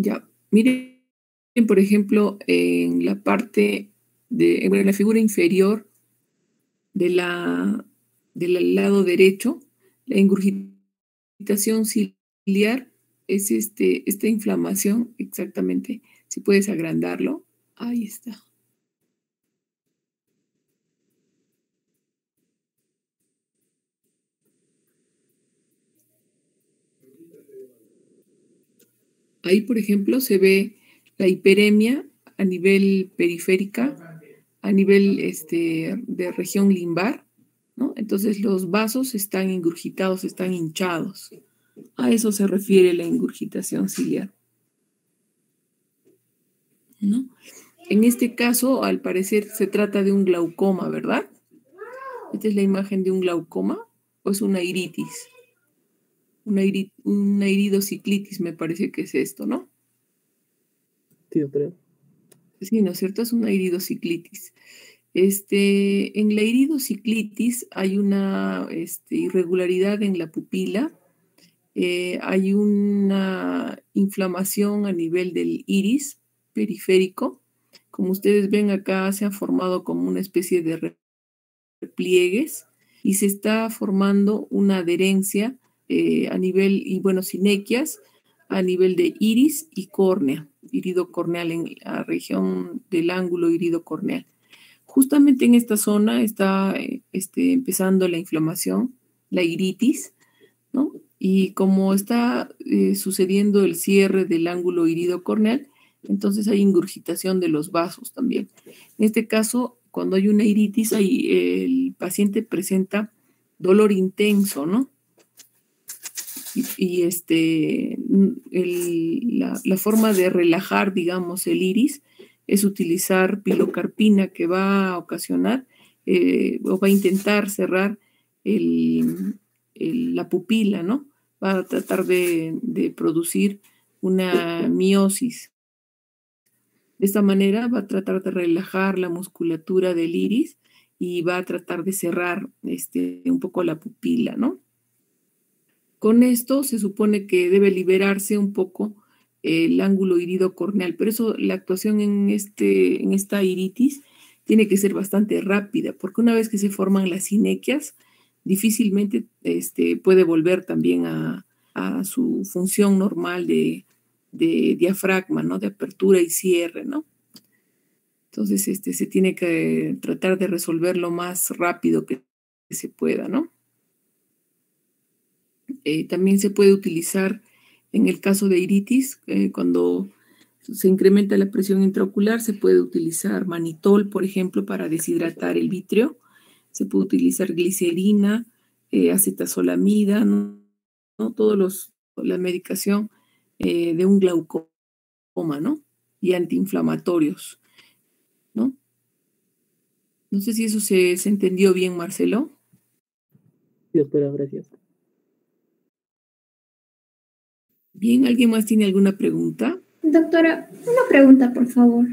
Ya, miren, por ejemplo, en la parte en la figura inferior del lado derecho, la ingurgitación ciliar es esta inflamación, exactamente. Si puedes agrandarlo, ahí está. Ahí, por ejemplo, se ve la hiperemia a nivel periférica, a nivel de región limbar, ¿no? Entonces los vasos están ingurgitados, están hinchados. A eso se refiere la ingurgitación ciliar, ¿no? En este caso, al parecer, se trata de un glaucoma, ¿verdad? Esta es la imagen de un glaucoma, o es una iritis. Una iridociclitis me parece que es esto, ¿no? Sí, doctora. Sí, ¿no es cierto? Es una iridociclitis. En la iridociclitis hay una irregularidad en la pupila, hay una inflamación a nivel del iris periférico. Como ustedes ven acá, se ha formado como una especie de repliegues y se está formando una adherencia a nivel, y bueno, sinequias a nivel de iris y córnea, iridocorneal, en la región del ángulo iridocorneal. Justamente en esta zona está empezando la inflamación, la iritis, ¿no? Y como está sucediendo el cierre del ángulo iridocorneal, entonces hay ingurgitación de los vasos también. En este caso, cuando hay una iritis, el paciente presenta dolor intenso, ¿no? Y la forma de relajar, digamos, el iris es utilizar pilocarpina, que va a ocasionar o va a intentar cerrar la pupila, ¿no? Va a tratar de producir una miosis. De esta manera va a tratar de relajar la musculatura del iris y va a tratar de cerrar un poco la pupila, ¿no? Con esto se supone que debe liberarse un poco el ángulo iridocorneal. Pero eso, la actuación en esta iritis tiene que ser bastante rápida, porque una vez que se forman las sinequias, difícilmente puede volver también a su función normal de diafragma, ¿no? De apertura y cierre, ¿no? Entonces, se tiene que tratar de resolver lo más rápido que se pueda, ¿no? También se puede utilizar en el caso de iritis, cuando se incrementa la presión intraocular, se puede utilizar manitol, por ejemplo, para deshidratar el vítreo. Se puede utilizar glicerina, acetazolamida, ¿no? La medicación de un glaucoma, ¿no? Y antiinflamatorios, ¿no? No sé si eso se entendió bien, Marcelo. Sí, doctora, gracias. Bien, ¿alguien más tiene alguna pregunta? Doctora, una pregunta, por favor.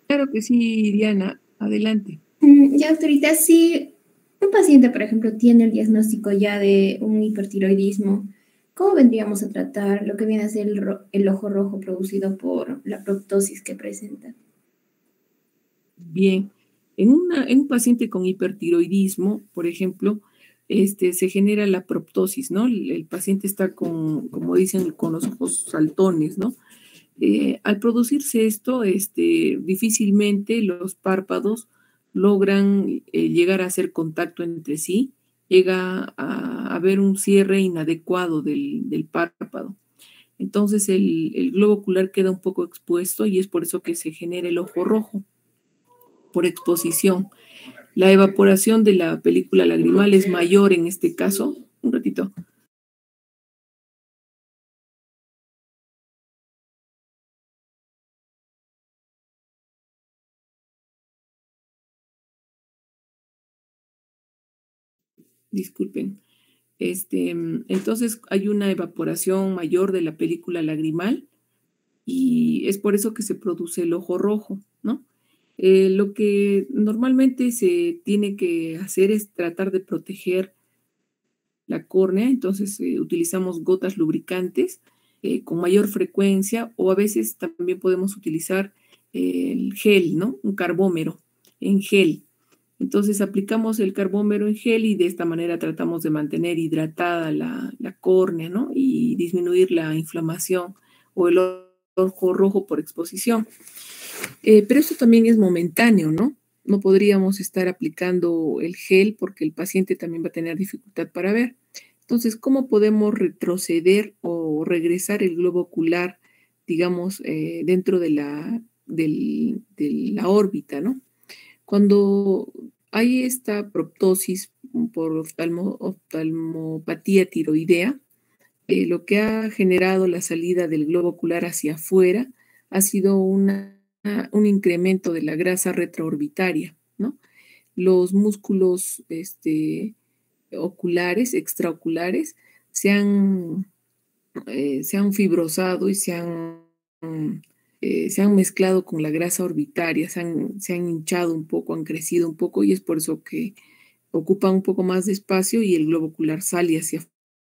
Claro que sí, Diana, adelante. Ya, doctorita, si un paciente, por ejemplo, tiene el diagnóstico ya de un hipertiroidismo, ¿cómo vendríamos a tratar lo que viene a ser el ojo rojo producido por la proptosis que presenta? Bien, en un paciente con hipertiroidismo, por ejemplo, se genera la proptosis, ¿no? El paciente está como dicen, con los ojos saltones, ¿no? Al producirse esto, difícilmente los párpados logran llegar a hacer contacto entre sí, llega a haber un cierre inadecuado del párpado. Entonces el globo ocular queda un poco expuesto y es por eso que se genera el ojo rojo, por exposición. La evaporación de la película lagrimal es mayor en este caso. Un ratito. Disculpen. Entonces hay una evaporación mayor de la película lagrimal y es por eso que se produce el ojo rojo, ¿no? Lo que normalmente se tiene que hacer es tratar de proteger la córnea, entonces utilizamos gotas lubricantes con mayor frecuencia o a veces también podemos utilizar el gel, ¿no? Un carbómero en gel. Entonces aplicamos el carbómero en gel y de esta manera tratamos de mantener hidratada la córnea, ¿no? Y disminuir la inflamación o el ojo rojo por exposición. Pero esto también es momentáneo, ¿no? No podríamos estar aplicando el gel porque el paciente también va a tener dificultad para ver. Entonces, ¿cómo podemos retroceder o regresar el globo ocular, digamos, dentro de la órbita, ¿no? Cuando hay esta proptosis por oftalmopatía tiroidea, lo que ha generado la salida del globo ocular hacia afuera ha sido un incremento de la grasa retroorbitaria, ¿no? Los músculos oculares, extraoculares, se han fibrosado y se han mezclado con la grasa orbitaria, se han hinchado un poco, han crecido un poco y es por eso que ocupan un poco más de espacio y el globo ocular sale hacia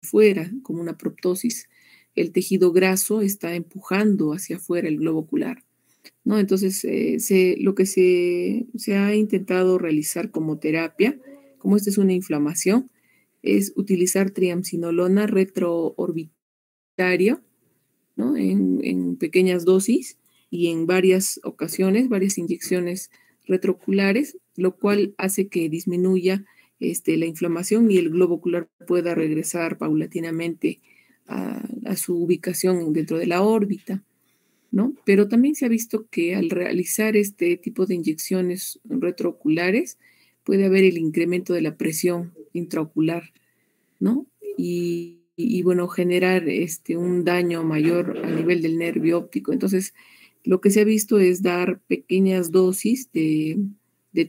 afuera como una proptosis. El tejido graso está empujando hacia afuera el globo ocular, ¿no? Entonces, lo que se ha intentado realizar como terapia, como esta es una inflamación, es utilizar triamcinolona retroorbitaria, ¿no? En pequeñas dosis y en varias ocasiones, varias inyecciones retrooculares, lo cual hace que disminuya la inflamación y el globo ocular pueda regresar paulatinamente a su ubicación dentro de la órbita, ¿no? Pero también se ha visto que al realizar este tipo de inyecciones retrooculares puede haber el incremento de la presión intraocular, ¿no? Y bueno, generar un daño mayor a nivel del nervio óptico. Entonces, lo que se ha visto es dar pequeñas dosis de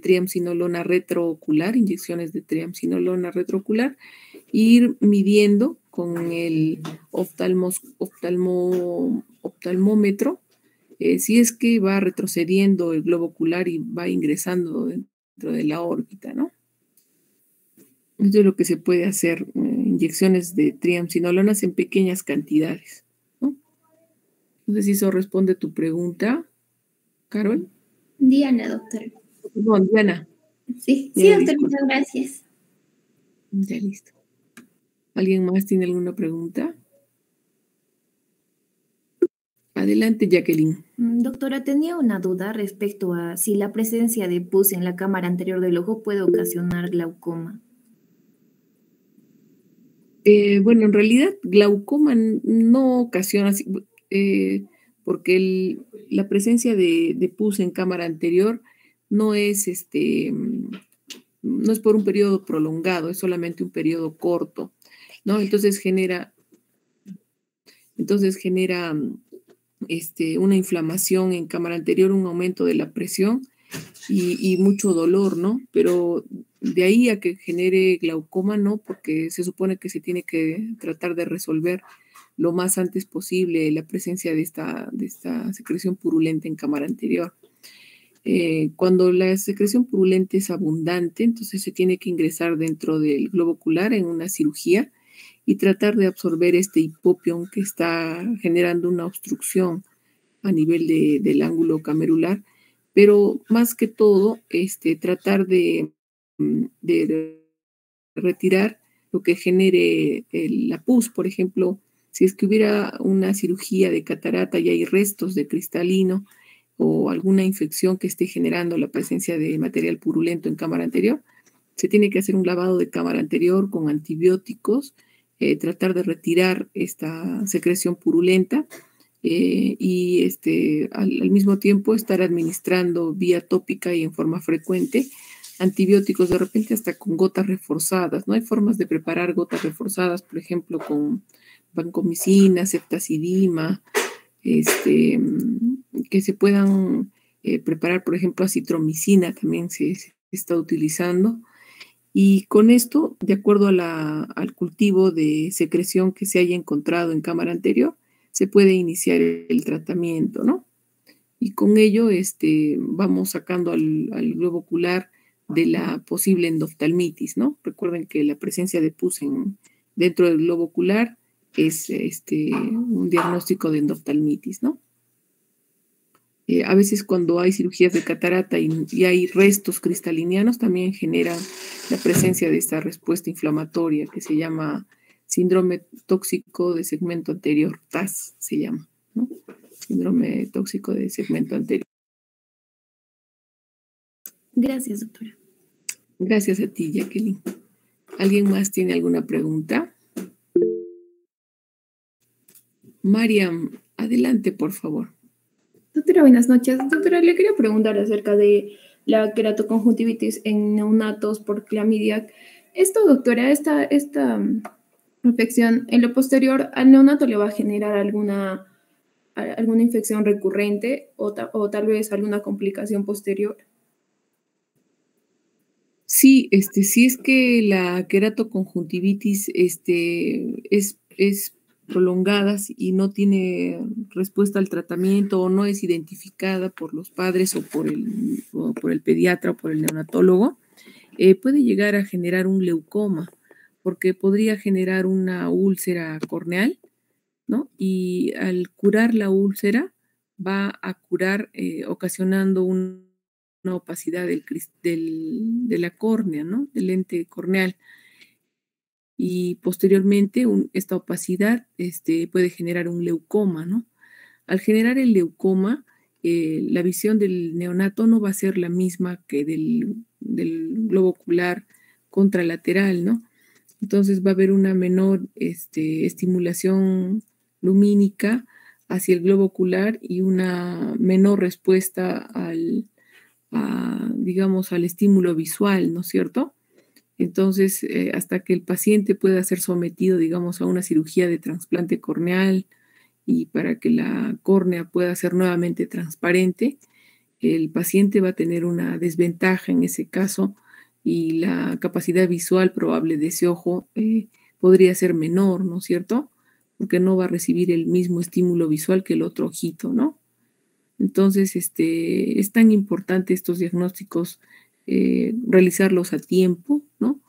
triamcinolona retroocular, inyecciones de triamcinolona retroocular, ir midiendo con el oftalmómetro si es que va retrocediendo el globo ocular y va ingresando dentro de la órbita, ¿no? Esto es lo que se puede hacer, inyecciones de triamcinolonas en pequeñas cantidades, ¿no? No sé si eso responde a tu pregunta, Carol. Diana, doctora. No, Diana. Sí, Ya, sí, doctora, disculpa. muchas gracias. Ya listo. ¿Alguien más tiene alguna pregunta? Adelante, Jacqueline. Doctora, tenía una duda respecto a si la presencia de pus en la cámara anterior del ojo puede ocasionar glaucoma. Bueno, en realidad glaucoma no ocasiona, porque la presencia de pus en cámara anterior no es, no es por un periodo prolongado, es solamente un periodo corto, ¿no? Entonces genera una inflamación en cámara anterior, un aumento de la presión y mucho dolor, ¿no? Pero de ahí a que genere glaucoma, no, porque se supone que se tiene que tratar de resolver lo más antes posible la presencia de esta secreción purulenta en cámara anterior. Cuando la secreción purulenta es abundante, entonces se tiene que ingresar dentro del globo ocular en una cirugía y tratar de absorber este hipopión que está generando una obstrucción a nivel del ángulo camerular, pero más que todo, tratar de retirar lo que genere la pus. Por ejemplo, si es que hubiera una cirugía de catarata y hay restos de cristalino o alguna infección que esté generando la presencia de material purulento en cámara anterior, se tiene que hacer un lavado de cámara anterior con antibióticos, tratar de retirar esta secreción purulenta y al mismo tiempo estar administrando vía tópica y en forma frecuente antibióticos, de repente hasta con gotas reforzadas, ¿no? Hay formas de preparar gotas reforzadas, por ejemplo, con vancomicina, ceftazidima, que se puedan preparar, por ejemplo, acitromicina también se está utilizando. Y con esto, de acuerdo al cultivo de secreción que se haya encontrado en cámara anterior, se puede iniciar el tratamiento, ¿no? Y con ello vamos sacando al globo ocular de la posible endoftalmitis, ¿no? Recuerden que la presencia de pus dentro del globo ocular es un diagnóstico de endoftalmitis, ¿no? A veces cuando hay cirugías de catarata y hay restos cristalinianos, también genera la presencia de esta respuesta inflamatoria que se llama síndrome tóxico de segmento anterior, TAS se llama, ¿no? Síndrome tóxico de segmento anterior. Gracias, doctora. Gracias a ti, Jacqueline. ¿Alguien más tiene alguna pregunta? Mariam, adelante, por favor. Doctora, buenas noches. Doctora, le quería preguntar acerca de la queratoconjuntivitis en neonatos por clamidia. Doctora, esta infección en lo posterior al neonato le va a generar alguna infección recurrente o tal vez alguna complicación posterior. Sí, si es que la queratoconjuntivitis es prolongada y no tiene respuesta al tratamiento o no es identificada por los padres o por el pediatra o por el neonatólogo, puede llegar a generar un leucoma, porque podría generar una úlcera corneal, ¿no? Y al curar la úlcera va a curar ocasionando una opacidad de la córnea, ¿no? Del lente corneal. Y posteriormente esta opacidad puede generar un leucoma, ¿no? Al generar el leucoma, la visión del neonato no va a ser la misma que del globo ocular contralateral, ¿no? Entonces va a haber una menor estimulación lumínica hacia el globo ocular y una menor respuesta digamos, al estímulo visual, ¿no es cierto? Entonces, hasta que el paciente pueda ser sometido, digamos, a una cirugía de trasplante corneal y para que la córnea pueda ser nuevamente transparente, el paciente va a tener una desventaja en ese caso y la capacidad visual probable de ese ojo podría ser menor, ¿no es cierto? Porque no va a recibir el mismo estímulo visual que el otro ojito, ¿no? Entonces, es tan importante estos diagnósticos realizarlos a tiempo, ¿no?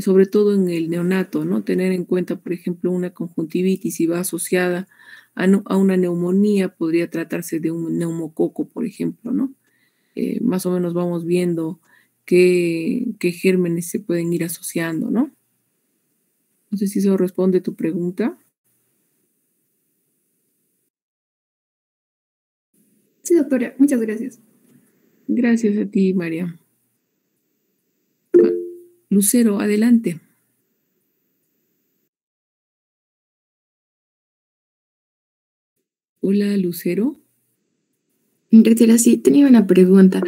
Sobre todo en el neonato, ¿no? Tener en cuenta, por ejemplo, una conjuntivitis si va asociada a una neumonía, podría tratarse de un neumococo, por ejemplo, ¿no? Más o menos vamos viendo qué gérmenes se pueden ir asociando, ¿no? No sé si eso responde tu pregunta. Sí, doctora, muchas gracias. Gracias a ti, María. Lucero, adelante. Hola, Lucero. Doctora, sí, tenía una pregunta.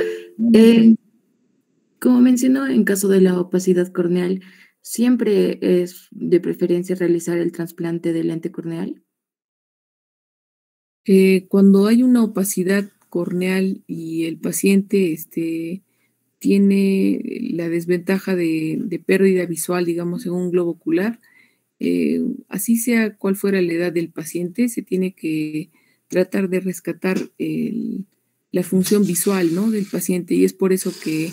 Como mencionó, en caso de la opacidad corneal, ¿siempre es de preferencia realizar el trasplante de lente corneal? Cuando hay una opacidad corneal y el paciente tiene la desventaja de pérdida visual, digamos, en un globo ocular, así sea cual fuera la edad del paciente, se tiene que tratar de rescatar la función visual, ¿no?, del paciente, y es por eso que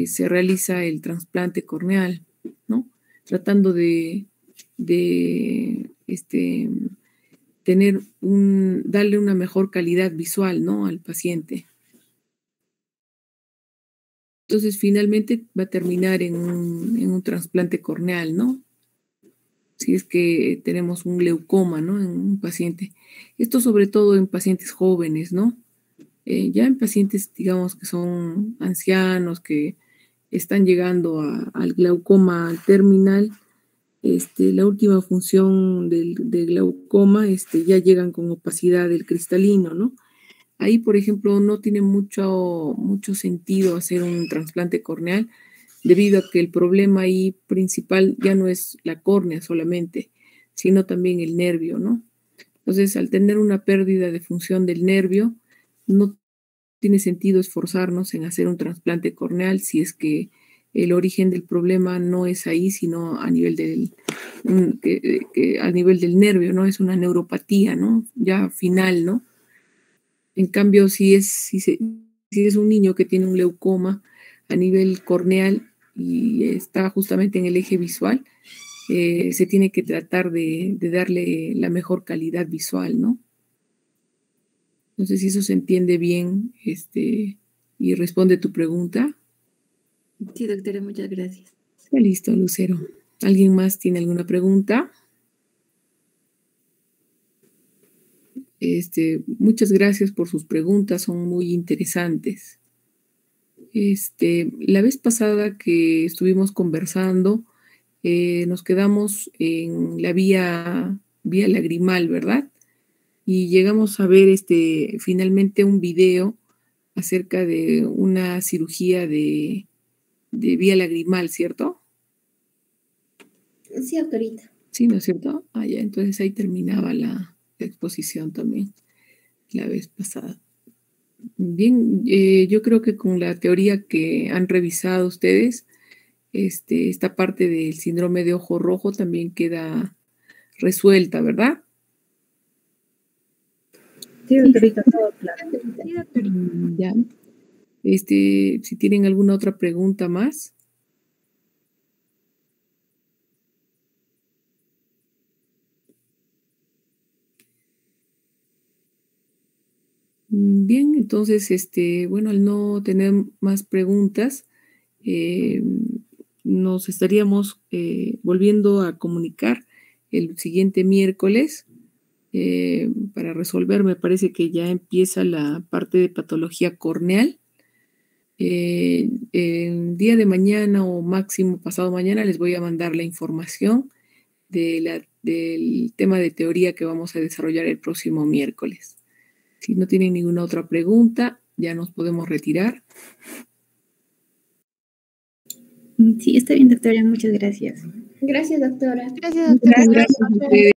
se realiza el trasplante corneal, ¿no? Tratando de darle una mejor calidad visual, ¿no?, al paciente. Entonces, finalmente va a terminar en un trasplante corneal, ¿no? Si es que tenemos un glaucoma, ¿no?, en un paciente. Esto sobre todo en pacientes jóvenes, ¿no? Ya en pacientes, digamos, que son ancianos, que están llegando al glaucoma terminal, la última función del glaucoma, ya llegan con opacidad del cristalino, ¿no? Ahí, por ejemplo, no tiene mucho sentido hacer un trasplante corneal, debido a que el problema ahí principal ya no es la córnea solamente, sino también el nervio, ¿no? Entonces, al tener una pérdida de función del nervio, no tiene sentido esforzarnos en hacer un trasplante corneal si es que el origen del problema no es ahí, sino a nivel a nivel del nervio, ¿no? Es una neuropatía, ¿no?, ya final, ¿no? En cambio, si es un niño que tiene un glaucoma a nivel corneal y está justamente en el eje visual, se tiene que tratar de darle la mejor calidad visual, ¿no? No sé si eso se entiende bien, y responde tu pregunta. Sí, doctora, muchas gracias. Está listo, Lucero. ¿Alguien más tiene alguna pregunta? Muchas gracias por sus preguntas, son muy interesantes. La vez pasada que estuvimos conversando, nos quedamos en la vía lagrimal, ¿verdad? Y llegamos a ver finalmente un video acerca de una cirugía de vía lagrimal, ¿cierto? Sí, doctorita. Sí, ¿no es cierto? Ah, ya, entonces ahí terminaba la exposición también la vez pasada. Bien, yo creo que con la teoría que han revisado ustedes, esta parte del síndrome de ojo rojo también queda resuelta, ¿verdad? Sí, doctorita, todo claro. Sí, doctorita. Ya. Si tienen alguna otra pregunta más. Bien, entonces, bueno, al no tener más preguntas, nos estaríamos volviendo a comunicar el siguiente miércoles para resolver. Me parece que ya empieza la parte de patología corneal. El día de mañana o máximo pasado mañana les voy a mandar la información del tema de teoría que vamos a desarrollar el próximo miércoles. Si no tienen ninguna otra pregunta, ya nos podemos retirar. Sí, está bien, doctora. Muchas gracias. Gracias, doctora. Gracias, doctora. Gracias a ustedes.